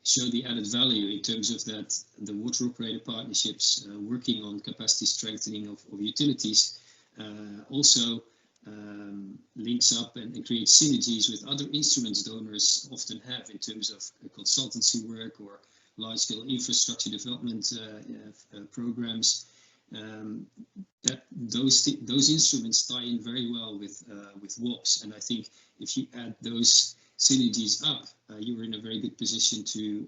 show the added value in terms of that the water operator partnerships working on capacity strengthening of utilities also links up and creates synergies with other instruments donors often have in terms of consultancy work or large-scale infrastructure development programs. That those instruments tie in very well with WOPs, and I think if you add those synergies up, you are in a very good position to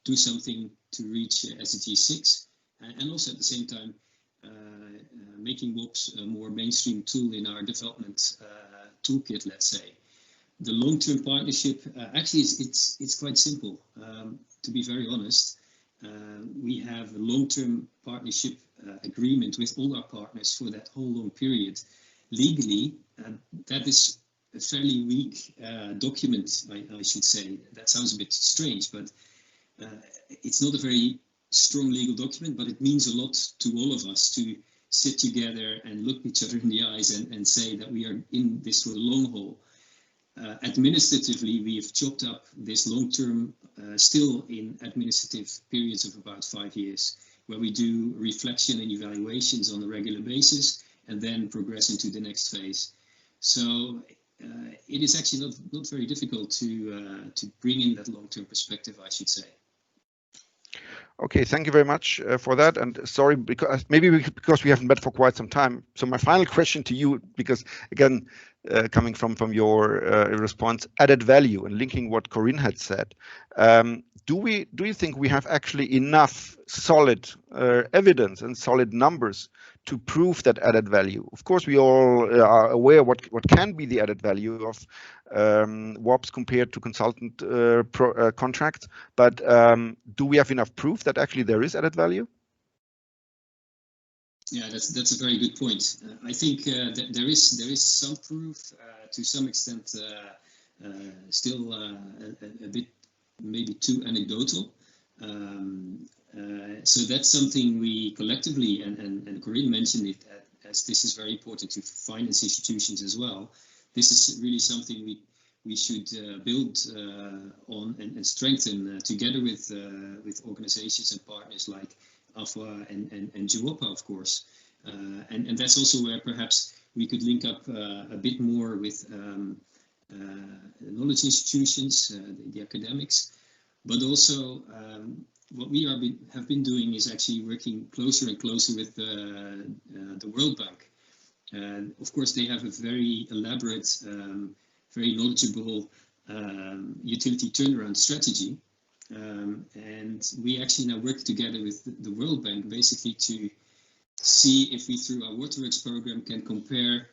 do something to reach SDG 6, and also at the same time making WOPs a more mainstream tool in our development toolkit, let's say. The long-term partnership, actually it's quite simple, to be very honest. We have a long-term partnership agreement with all our partners for that whole long period. Legally, that is a fairly weak document, I should say. That sounds a bit strange, but it's not a very strong legal document, but it means a lot to all of us to sit together and look each other in the eyes and say that we are in this for the long haul. Administratively, we have chopped up this long-term still in administrative periods of about 5 years, where we do reflection and evaluations on a regular basis and then progress into the next phase. So it is actually not very difficult to bring in that long-term perspective, I should say. Okay, thank you very much for that. And sorry, because we haven't met for quite some time. So my final question to you, because again, coming from your response, added value and linking what Corinne had said, do you think we have actually enough solid evidence and solid numbers to prove that added value? Of course, we all are aware what can be the added value of WOPs compared to consultant contracts, but do we have enough proof that actually there is added value? Yeah, that's a very good point. I think that there is some proof to some extent, still a bit maybe too anecdotal. So that's something we collectively, and Corinne mentioned it, as this is very important to finance institutions as well. This is really something we should build on and strengthen together with organizations and partners like AfWA and GWOPA, of course. And that's also where perhaps we could link up a bit more with knowledge institutions, the academics, but also what we have been doing is actually working closer and closer with the World Bank. Of course, they have a very elaborate, very knowledgeable utility turnaround strategy. And we actually now work together with the World Bank basically to see if we, through our waterworks program, can compare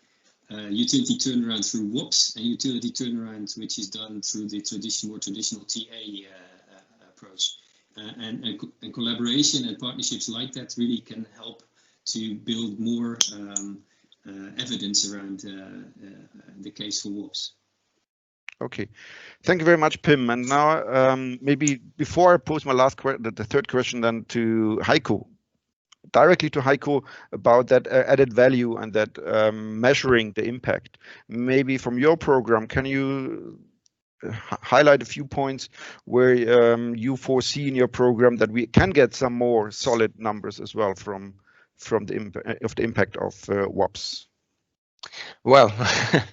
utility turnaround through WOPs and utility turnaround which is done through the more traditional TA approach. And collaboration and partnerships like that really can help to build more evidence around the case for WOPs. Okay, thank you very much, Pim. And now maybe before I pose my the third question then to Heiko, directly to Heiko about that added value and that measuring the impact. Maybe from your program, can you highlight a few points where you foresee in your program that we can get some more solid numbers as well from the impact of WOPs? Well,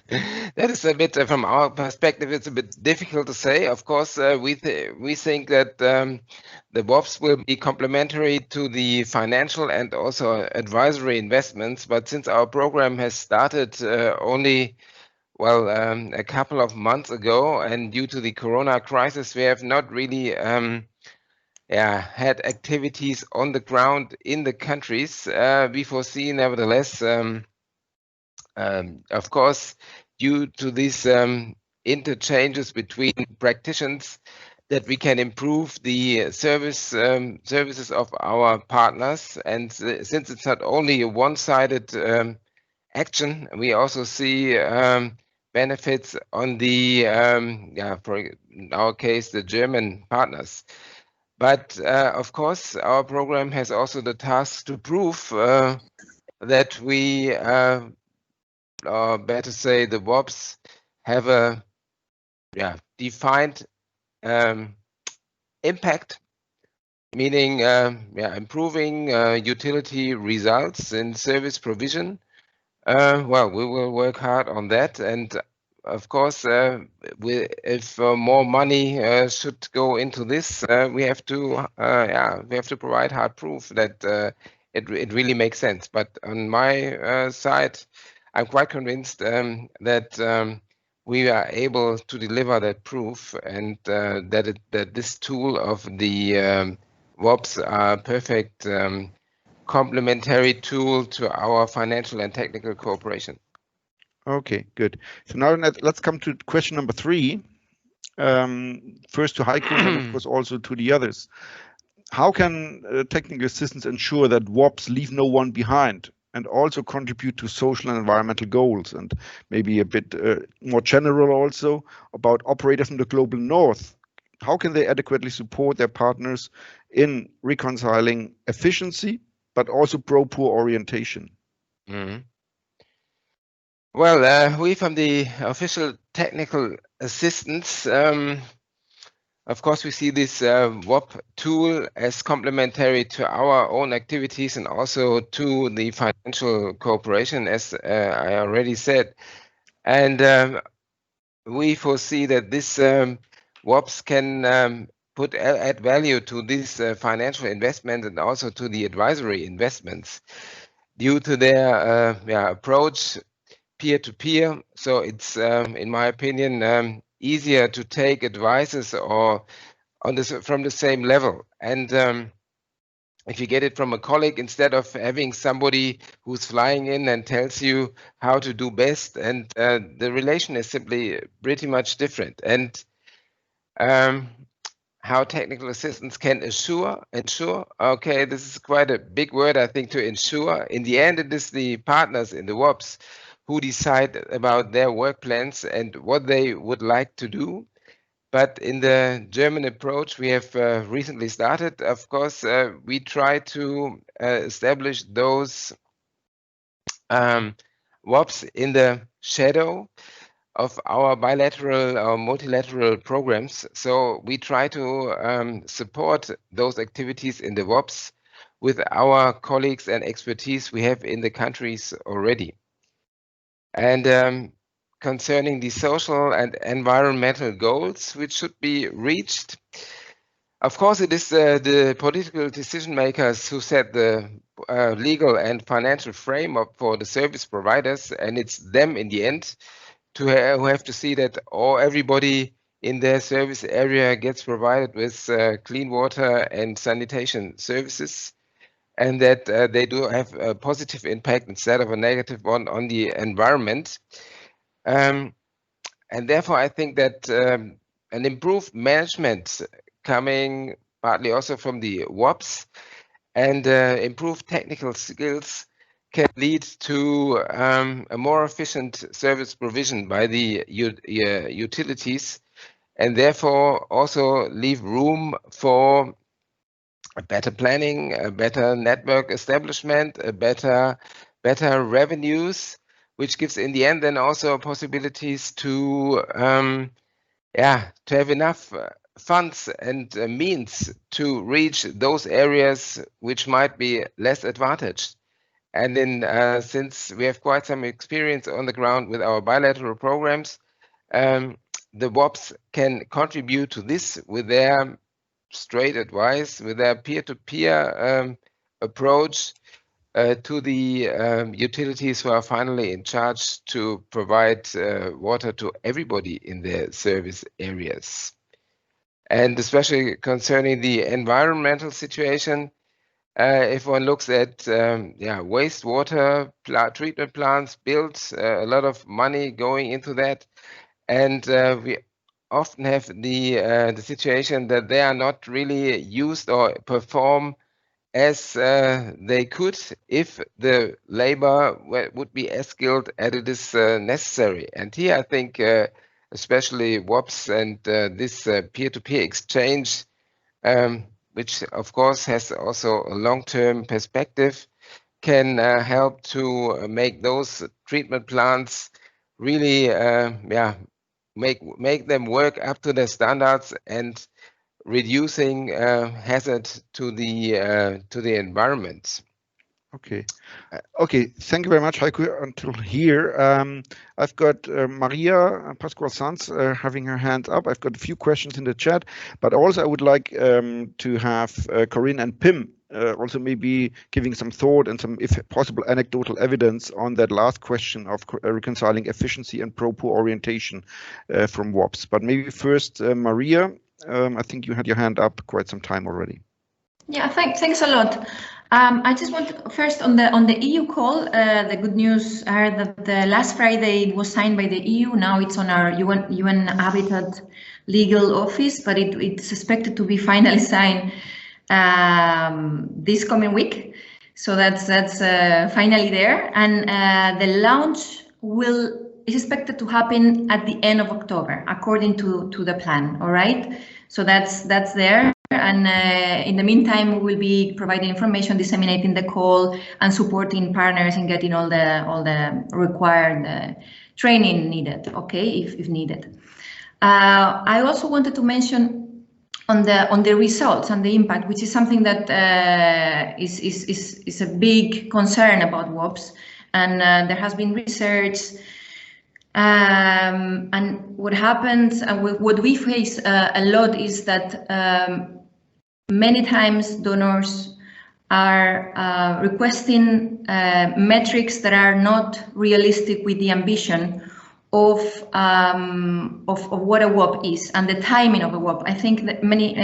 that is a bit from our perspective, it's a bit difficult to say. Of course, we think that the WOPs will be complementary to the financial and also advisory investments. But since our program has started only, well, a couple of months ago, and due to the Corona crisis, we have not really had activities on the ground in the countries. We foresee, nevertheless, of course, due to these interchanges between practitioners, that we can improve the services of our partners. And since it's not only a one-sided action, we also see benefits on the, for in our case, the German partners. But of course, our program has also the task to prove that we, or better say, the WOPs have a defined impact, meaning improving utility results in service provision. Well, we will work hard on that, and of course, if more money should go into this, we have to provide hard proof that it really makes sense. But on my side, I'm quite convinced that we are able to deliver that proof, and that this tool of the WOPs are perfect complementary tool to our financial and technical cooperation. Okay, good. So now let's come to question number 3. First to Heiko, and of course also to the others. How can technical assistance ensure that WOPs leave no one behind and also contribute to social and environmental goals? And maybe a bit more general also about operators in the global north. How can they adequately support their partners in reconciling efficiency, but also pro-poor orientation? Mm-hmm. Well, we from the official technical assistance, of course, we see this WOP tool as complementary to our own activities and also to the financial cooperation, as I already said. And we foresee that this WOPs can add value to this financial investment and also to the advisory investments due to their approach peer-to-peer. So it's, in my opinion, easier to take advices or from the same level. And if you get it from a colleague, instead of having somebody who's flying in and tells you how to do best, and the relation is simply pretty much different. And how technical assistance can ensure, okay, this is quite a big word, I think, to ensure. In the end, it is the partners in the WOPs who decide about their work plans and what they would like to do. But in the German approach we have recently started, of course, we try to establish those WOPs in the shadow of our bilateral or multilateral programs. So we try to support those activities in the WOPs with our colleagues and expertise we have in the countries already. And concerning the social and environmental goals which should be reached, of course, it is the political decision makers who set the legal and financial framework for the service providers, and it's them in the end who have to see that everybody in their service area gets provided with clean water and sanitation services, and that they do have a positive impact instead of a negative one on the environment. And therefore, I think that an improved management coming partly also from the WOPs and improved technical skills can lead to a more efficient service provision by the utilities, and therefore also leave room for a better planning, a better network establishment, a better revenues, which gives in the end then also possibilities to have enough funds and means to reach those areas which might be less advantaged. And then since we have quite some experience on the ground with our bilateral programs, the WOPs can contribute to this with their straight advice, with their peer-to-peer approach to the utilities who are finally in charge to provide water to everybody in their service areas. and especially concerning the environmental situation. If one looks at wastewater treatment plants built, a lot of money going into that, and we often have the situation that they are not really used or perform as they could if the labor would be as skilled as it is necessary. And here I think especially WOPs and this peer-to-peer exchange, which of course has also a long-term perspective, can help to make those treatment plants really make them work up to their standards and reducing hazard to the environment. Okay. Okay. Thank you very much, Heiko. Until here, I've got Maria Pascual-Sanz having her hand up. I've got a few questions in the chat, but also I would like to have Corinne and Pim also maybe giving some thought and some, if possible, anecdotal evidence on that last question of reconciling efficiency and pro-poor orientation from WOPs. But maybe first, Maria, I think you had your hand up quite some time already. Yeah, thanks a lot. I just want to, first on the EU call, the good news are that the last Friday it was signed by the EU. Now it's on our UN Habitat legal office, but it's expected to be finally signed this coming week. So that's finally there, and the launch is expected to happen at the end of October, according to the plan. All right, so that's there. And in the meantime, we will be providing information, disseminating the call, and supporting partners in getting all the required training needed. Okay, if needed. I also wanted to mention on the results and the impact, which is something that is a big concern about WOPs, and there has been research. And what happens, what we face a lot is that many times donors are requesting metrics that are not realistic with the ambition of what a WOP is and the timing of a WOP. I think that many,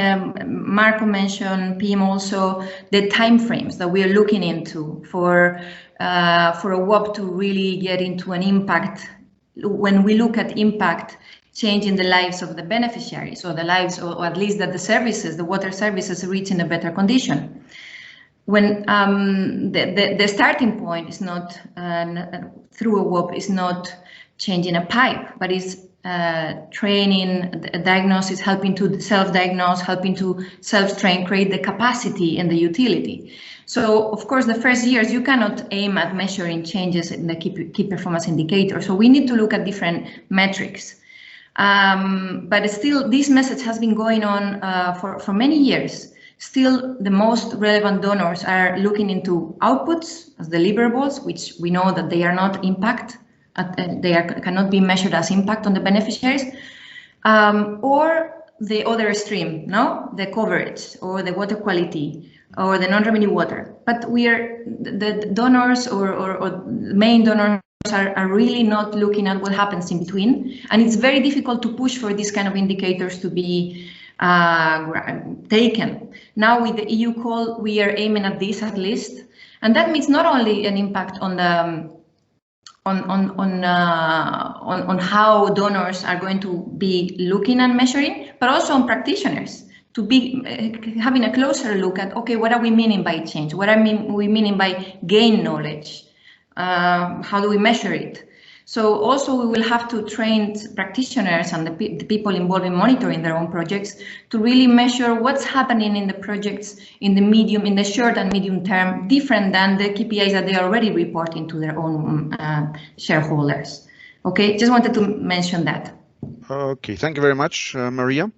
Marco mentioned, Pim also, the timeframes that we are looking into for a WOP to really get into an impact. When we look at impact, changing the lives of the beneficiaries, or the lives, or at least that the services, the water services, reach in a better condition. When the starting point is not through a WOP, is not changing a pipe, but is training, diagnosis, helping to self-diagnose, helping to self-train, create the capacity and the utility. So, of course, the first years you cannot aim at measuring changes in the key performance indicator. So we need to look at different metrics. But still, this message has been going on for many years. Still, the most relevant donors are looking into outputs as deliverables, which we know that they are not impact, cannot be measured as impact on the beneficiaries, or the other stream, no, the coverage or the water quality or the non-revenue water. But the donors or main donors are really not looking at what happens in between, and it's very difficult to push for these kind of indicators to be taken. Now with the EU call, we are aiming at this at least, and that means not only an impact on the on how donors are going to be looking and measuring, but also on practitioners to be having a closer look at, okay, what are we meaning by change? What are we meaning by gain knowledge? How do we measure it? So also we will have to train practitioners and the people involved in monitoring their own projects to really measure what's happening in the projects in the short and medium term, different than the KPIs that they are already reporting to their own shareholders. Okay, just wanted to mention that. Okay, thank you very much, Maria.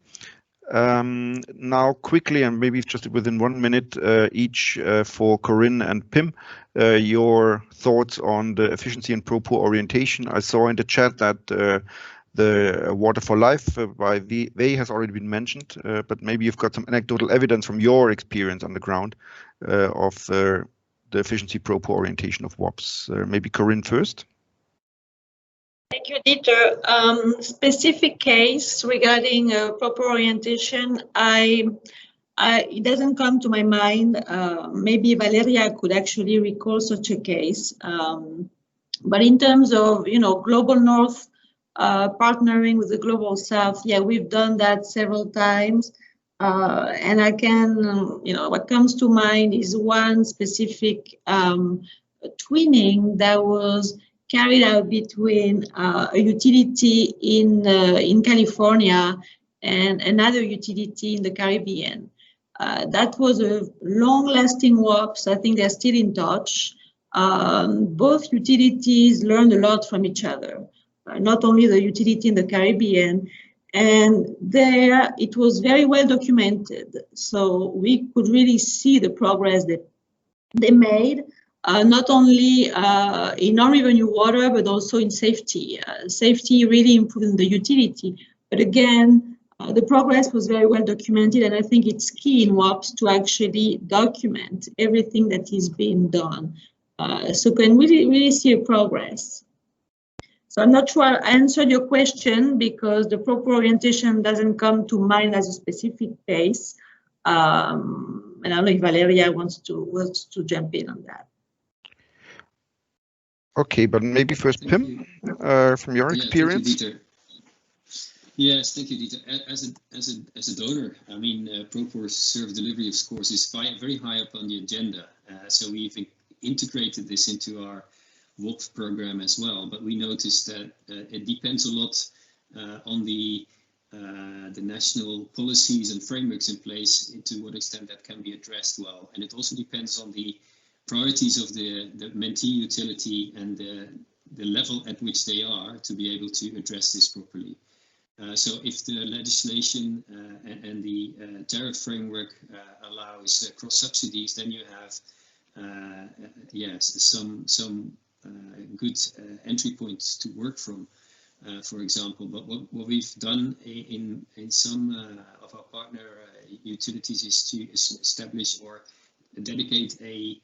Now quickly, and maybe just within 1 minute each for Corinne and Pim, your thoughts on the efficiency and pro-poor orientation. I saw in the chat that the Water for Life by VA has already been mentioned, but maybe you've got some anecdotal evidence from your experience on the ground of the efficiency pro-poor orientation of WOPs. Maybe Corinne first. Thank you, Dieter. Specific case regarding proper orientation, it doesn't come to my mind. Maybe Valeria could actually recall such a case. But in terms of, global north partnering with the global south, yeah, we've done that several times. And I can, what comes to mind is one specific twinning that was carried out between a utility in California and another utility in the Caribbean. That was a long-lasting WOPs. I think they're still in touch. Both utilities learned a lot from each other, not only the utility in the Caribbean. And there it was very well documented. So we could really see the progress that they made. Not only in non-revenue water, but also in safety. Safety really improved in the utility. But again, the progress was very well documented, and I think it's key in WOPs to actually document everything that is being done. So can really see a progress. So I'm not sure I answered your question because the proper orientation doesn't come to mind as a specific case. And I don't know if Valeria wants to jump in on that. Okay, but maybe first Pim, from your experience. Thank you, Dieter. Yes, thank you, Dieter. As a donor, I mean, proper service delivery, of course, is very high up on the agenda. So we've integrated this into our WOP program as well. But we noticed that it depends a lot on the national policies and frameworks in place, to what extent that can be addressed well. And it also depends on the priorities of the mentee utility and the level at which they are to be able to address this properly. So if the legislation and the tariff framework allows cross subsidies, then you have some good entry points to work from, for example. But what we've done in some of our partner utilities is to establish or dedicate a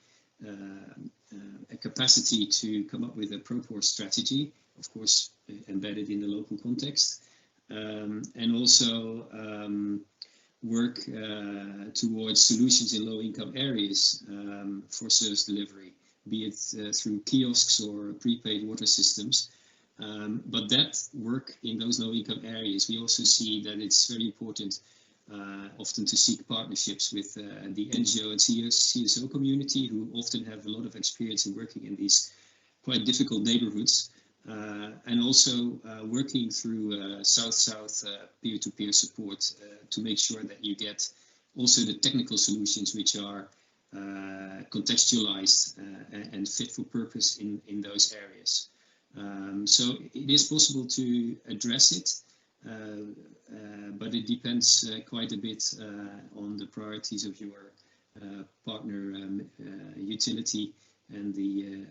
capacity to come up with a proper strategy, of course, embedded in the local context, and also work towards solutions in low-income areas for service delivery, be it through kiosks or prepaid water systems. But that work in those low-income areas, we also see that it's very important often to seek partnerships with the NGO and CSO community, who often have a lot of experience in working in these quite difficult neighborhoods, and also working through South-South peer-to-peer support to make sure that you get also the technical solutions which are contextualized and fit for purpose in those areas. So it is possible to address it, but it depends quite a bit on the priorities of your partner utility and the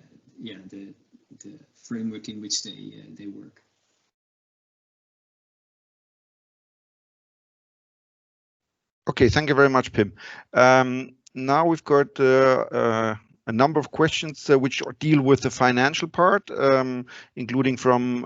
framework in which they work. Okay, thank you very much, Pim. Now we've got a number of questions which deal with the financial part, including from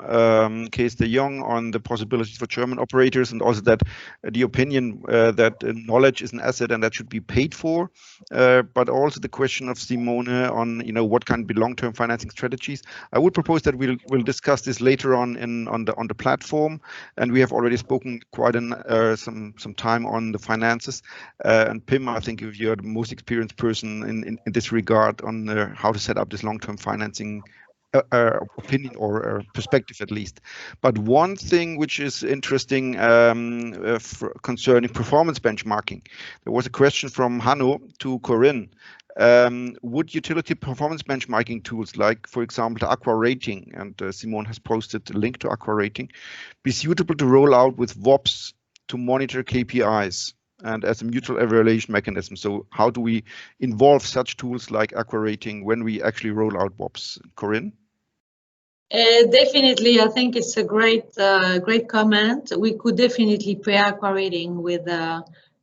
Kees de Jong on the possibilities for German operators, and also that the opinion that knowledge is an asset and that should be paid for, but also the question of Simone on what can be long-term financing strategies. I would propose that we'll discuss this later on the platform, and we have already spoken quite some time on the finances. And Pim, I think you're the most experienced person in this regard on how to set up this long-term financing opinion or perspective at least. But one thing which is interesting concerning performance benchmarking, there was a question from Hanno to Corinne. Would utility performance benchmarking tools like, for example, the AfWA rating, and Simone has posted a link to AfWA rating, be suitable to roll out with WOPs to monitor KPIs and as a mutual evaluation mechanism? So how do we involve such tools like AfWA rating when we actually roll out WOPs? Corinne? Definitely, I think it's a great comment. We could definitely pair AfWA rating with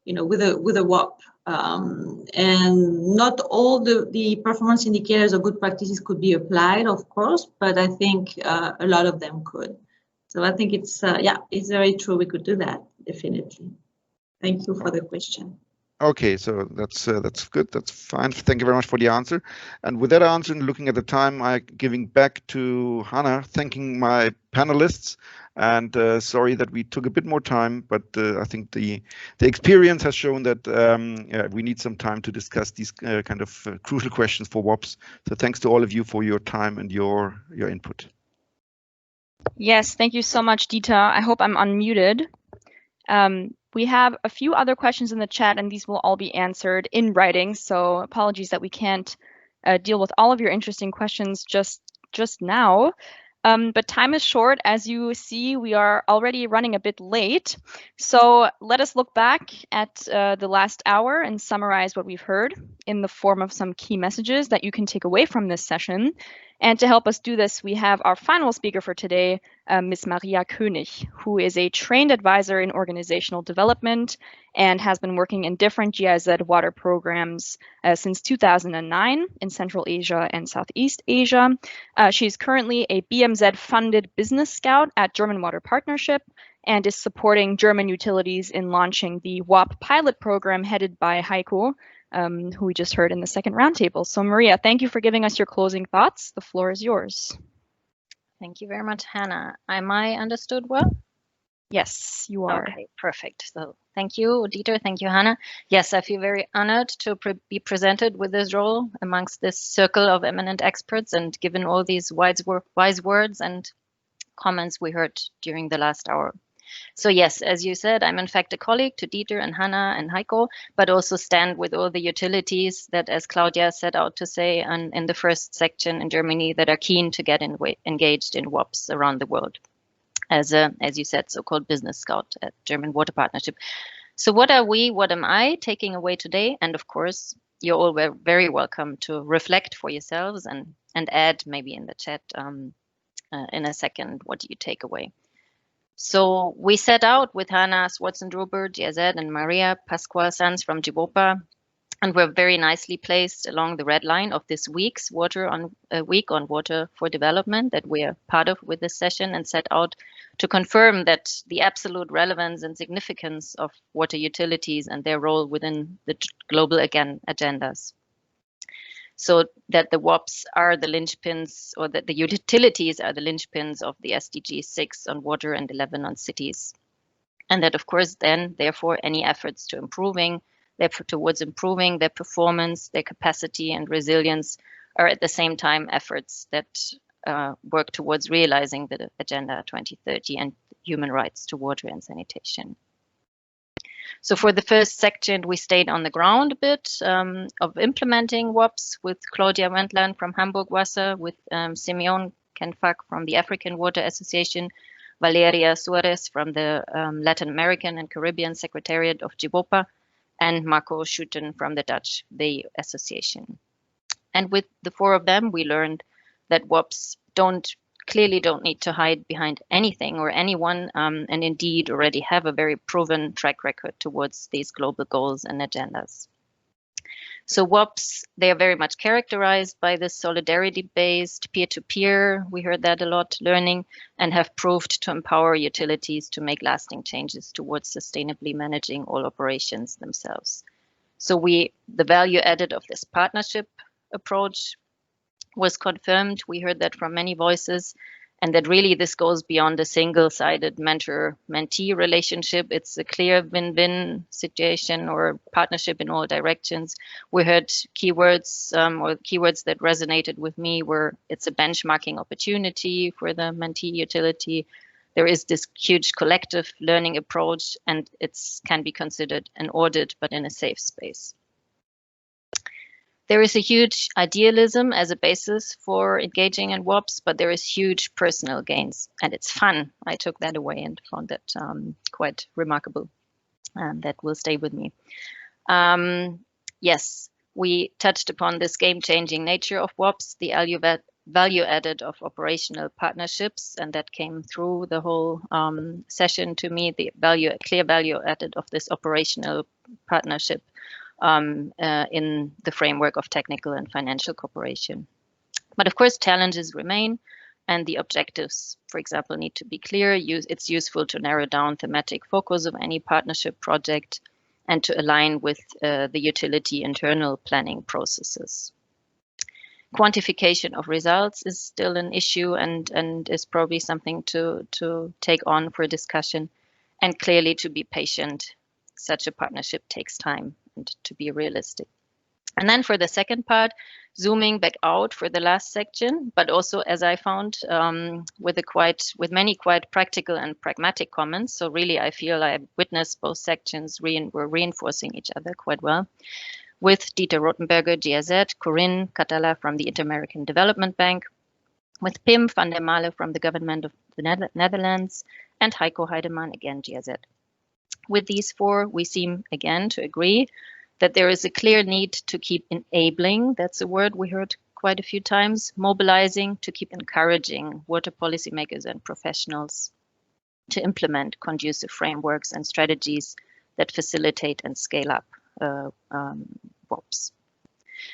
with a WOP. And not all the performance indicators or good practices could be applied, of course, but I think a lot of them could. So I think it's very true. We could do that, definitely. Thank you for the question. Okay, so that's good. That's fine. Thank you very much for the answer. And with that answer, and looking at the time, I'm giving back to Hannah, thanking my panelists. And sorry that we took a bit more time, but I think the experience has shown that we need some time to discuss these kind of crucial questions for WOPs. So thanks to all of you for your time and your input. Yes, thank you so much, Dieter. I hope I'm unmuted. We have a few other questions in the chat, and these will all be answered in writing. So apologies that we can't deal with all of your interesting questions just now. But time is short. As you see, we are already running a bit late. So let us look back at the last hour and summarize what we've heard in the form of some key messages that you can take away from this session. And to help us do this, we have our final speaker for today, Ms. Maria König, who is a trained advisor in organizational development and has been working in different GIZ water programs since 2009 in Central Asia and Southeast Asia. She's currently a BMZ-funded business scout at German Water Partnership and is supporting German utilities in launching the WOP pilot program headed by Heiko, who we just heard in the second roundtable. So Maria, thank you for giving us your closing thoughts. The floor is yours. Thank you very much, Hannah. Am I understood well? Yes, you are. Okay, perfect. So thank you, Dieter. Thank you, Hannah. Yes, I feel very honored to be presented with this role amongst this circle of eminent experts and given all these wise words and comments we heard during the last hour. So yes, as you said, I'm in fact a colleague to Dieter and Hannah and Heiko, but also stand with all the utilities that, as Claudia set out to say in the first section in Germany, that are keen to get engaged in WOPs around the world. As you said, so-called business scout at German Water Partnership. So what are we, what am I taking away today? And of course, you're all very welcome to reflect for yourselves and add maybe in the chat in a second, what do you take away? So we set out with Hannah Swartzen-Druber, GIZ, and Maria Pascual-Sanz from GWOPA, and we're very nicely placed along the red line of this week's week on water for development that we are part of with this session, and set out to confirm that the absolute relevance and significance of water utilities and their role within the global agendas. So that the WOPs are the linchpins, or that the utilities are the linchpins of the SDG 6 on water and 11 on cities. And that, of course, then, therefore, any efforts towards improving their performance, their capacity and resilience are at the same time efforts that work towards realizing the Agenda 2030 and human rights to water and sanitation. So for the first section, we stayed on the ground a bit of implementing WOPs with Claudia Wendland from Hamburg Wasser, with Simeon Kenfak from the African Water Association, Valeria Suarez from the Latin American and Caribbean Secretariat of GWOPA, and Marco Schuten from the Dutch Bay Association. And with the four of them, we learned that WOPs clearly don't need to hide behind anything or anyone, and indeed already have a very proven track record towards these global goals and agendas. So WOPs, they are very much characterized by this solidarity-based peer-to-peer, we heard that a lot, learning, and have proved to empower utilities to make lasting changes towards sustainably managing all operations themselves. So the value added of this partnership approach was confirmed. We heard that from many voices, and that really this goes beyond a single-sided mentor-mentee relationship. It's a clear win-win situation or partnership in all directions. We heard keywords or keywords that resonated with me were it's a benchmarking opportunity for the mentee utility. There is this huge collective learning approach, and it can be considered an audit, but in a safe space. There is a huge idealism as a basis for engaging in WOPs, but there is huge personal gains, and it's fun. I took that away and found that quite remarkable. That will stay with me. Yes, we touched upon this game-changing nature of WOPs, the value added of operational partnerships, and that came through the whole session to me, the clear value added of this operational partnership in the framework of technical and financial cooperation. But of course, challenges remain, and the objectives, for example, need to be clear. It's useful to narrow down thematic focus of any partnership project and to align with the utility internal planning processes. Quantification of results is still an issue and is probably something to take on for discussion, and clearly to be patient. Such a partnership takes time, and to be realistic. And then for the second part, zooming back out for the last section, but also, as I found, with many quite practical and pragmatic comments. So really, I feel I witnessed both sections were reinforcing each other quite well. With Dieter Rothenberger, GIZ, Corinne Catala from the Inter-American Development Bank, with Pim van der Male from the Government of the Netherlands, and Heiko Heidemann, again, GIZ. With these four, we seem again to agree that there is a clear need to keep enabling, that's a word we heard quite a few times, mobilizing, to keep encouraging water policymakers and professionals to implement conducive frameworks and strategies that facilitate and scale up WOPs.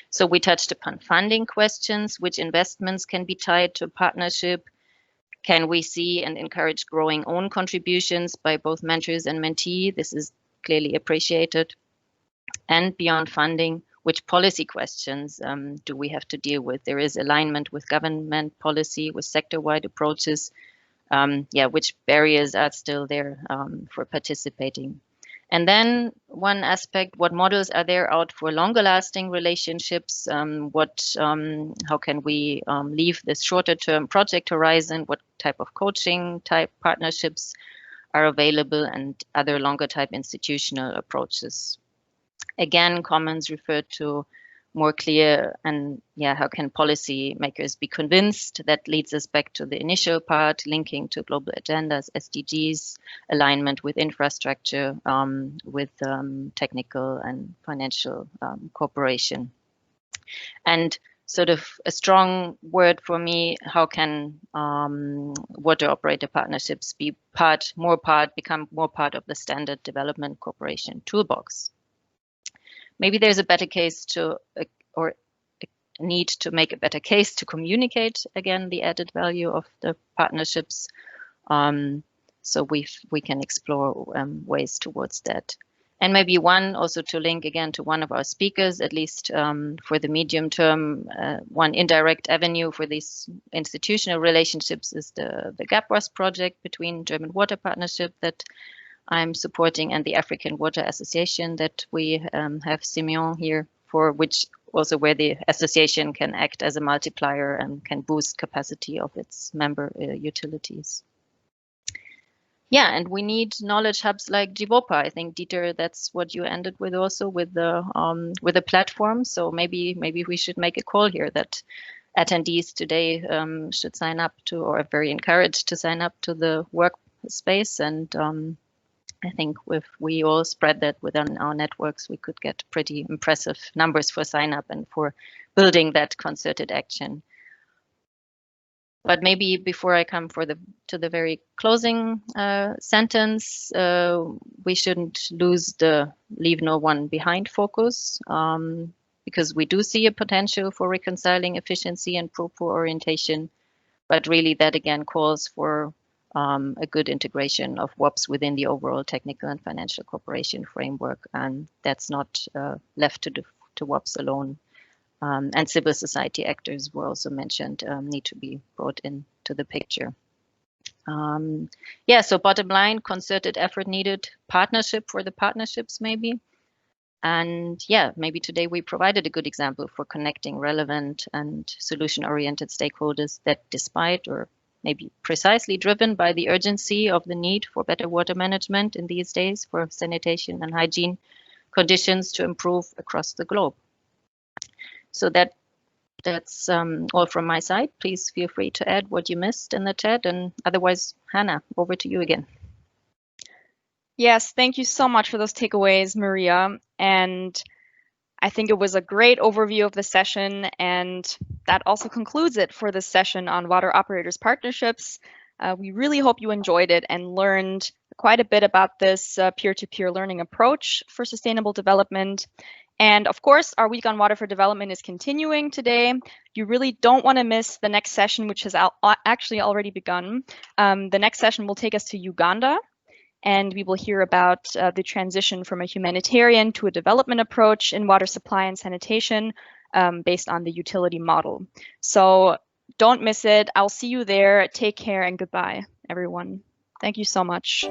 So we touched upon funding questions, which investments can be tied to a partnership. Can we see and encourage growing own contributions by both mentors and mentee? This is clearly appreciated. And beyond funding, which policy questions do we have to deal with? There is alignment with government policy, with sector-wide approaches. Which barriers are still there for participating? And then one aspect, what models are there out for longer lasting relationships? How can we leave this shorter term project horizon? What type of coaching type partnerships are available, and other longer type institutional approaches? Again, comments refer to more clear and how can policymakers be convinced? That leads us back to the initial part, linking to global agendas, SDGs, alignment with infrastructure, with technical and financial cooperation. And sort of a strong word for me, how can water operator partnerships become more part of the standard development cooperation toolbox? Maybe there's a better case or a need to make a better case to communicate, again, the added value of the partnerships. So we can explore ways towards that. And maybe one also to link again to one of our speakers, at least for the medium term, one indirect avenue for these institutional relationships is the GWOPs project between German Water Partnership that I'm supporting and the African Water Association that we have Simeon here for, which also where the association can act as a multiplier and can boost capacity of its member utilities. Yeah, and we need knowledge hubs like GWOPA. I think, Dieter, that's what you ended with also with the platform. So maybe we should make a call here that attendees today should sign up to, or are very encouraged to sign up to the workspace. And I think if we all spread that within our networks, we could get pretty impressive numbers for sign up and for building that concerted action. But maybe before I come to the very closing sentence, we shouldn't lose the leave no one behind focus, because we do see a potential for reconciling efficiency and proper orientation. But really that again calls for a good integration of WOPs within the overall technical and financial cooperation framework, and that's not left to WOPs alone. And civil society actors were also mentioned, need to be brought into the picture. So bottom line, concerted effort needed, partnership for the partnerships maybe. And maybe today we provided a good example for connecting relevant and solution-oriented stakeholders that despite, or maybe precisely driven by the urgency of the need for better water management in these days for sanitation and hygiene conditions to improve across the globe. So that's all from my side. Please feel free to add what you missed in the chat, and otherwise, Hannah, over to you again. Yes, thank you so much for those takeaways, Maria. And I think it was a great overview of the session, and that also concludes it for this session on water operators partnerships. We really hope you enjoyed it and learned quite a bit about this peer-to-peer learning approach for sustainable development. And of course, our week on water for development is continuing today. You really don't want to miss the next session, which has actually already begun. The next session will take us to Uganda, and we will hear about the transition from a humanitarian to a development approach in water supply and sanitation based on the utility model. So don't miss it. I'll see you there. Take care and goodbye, everyone. Thank you so much.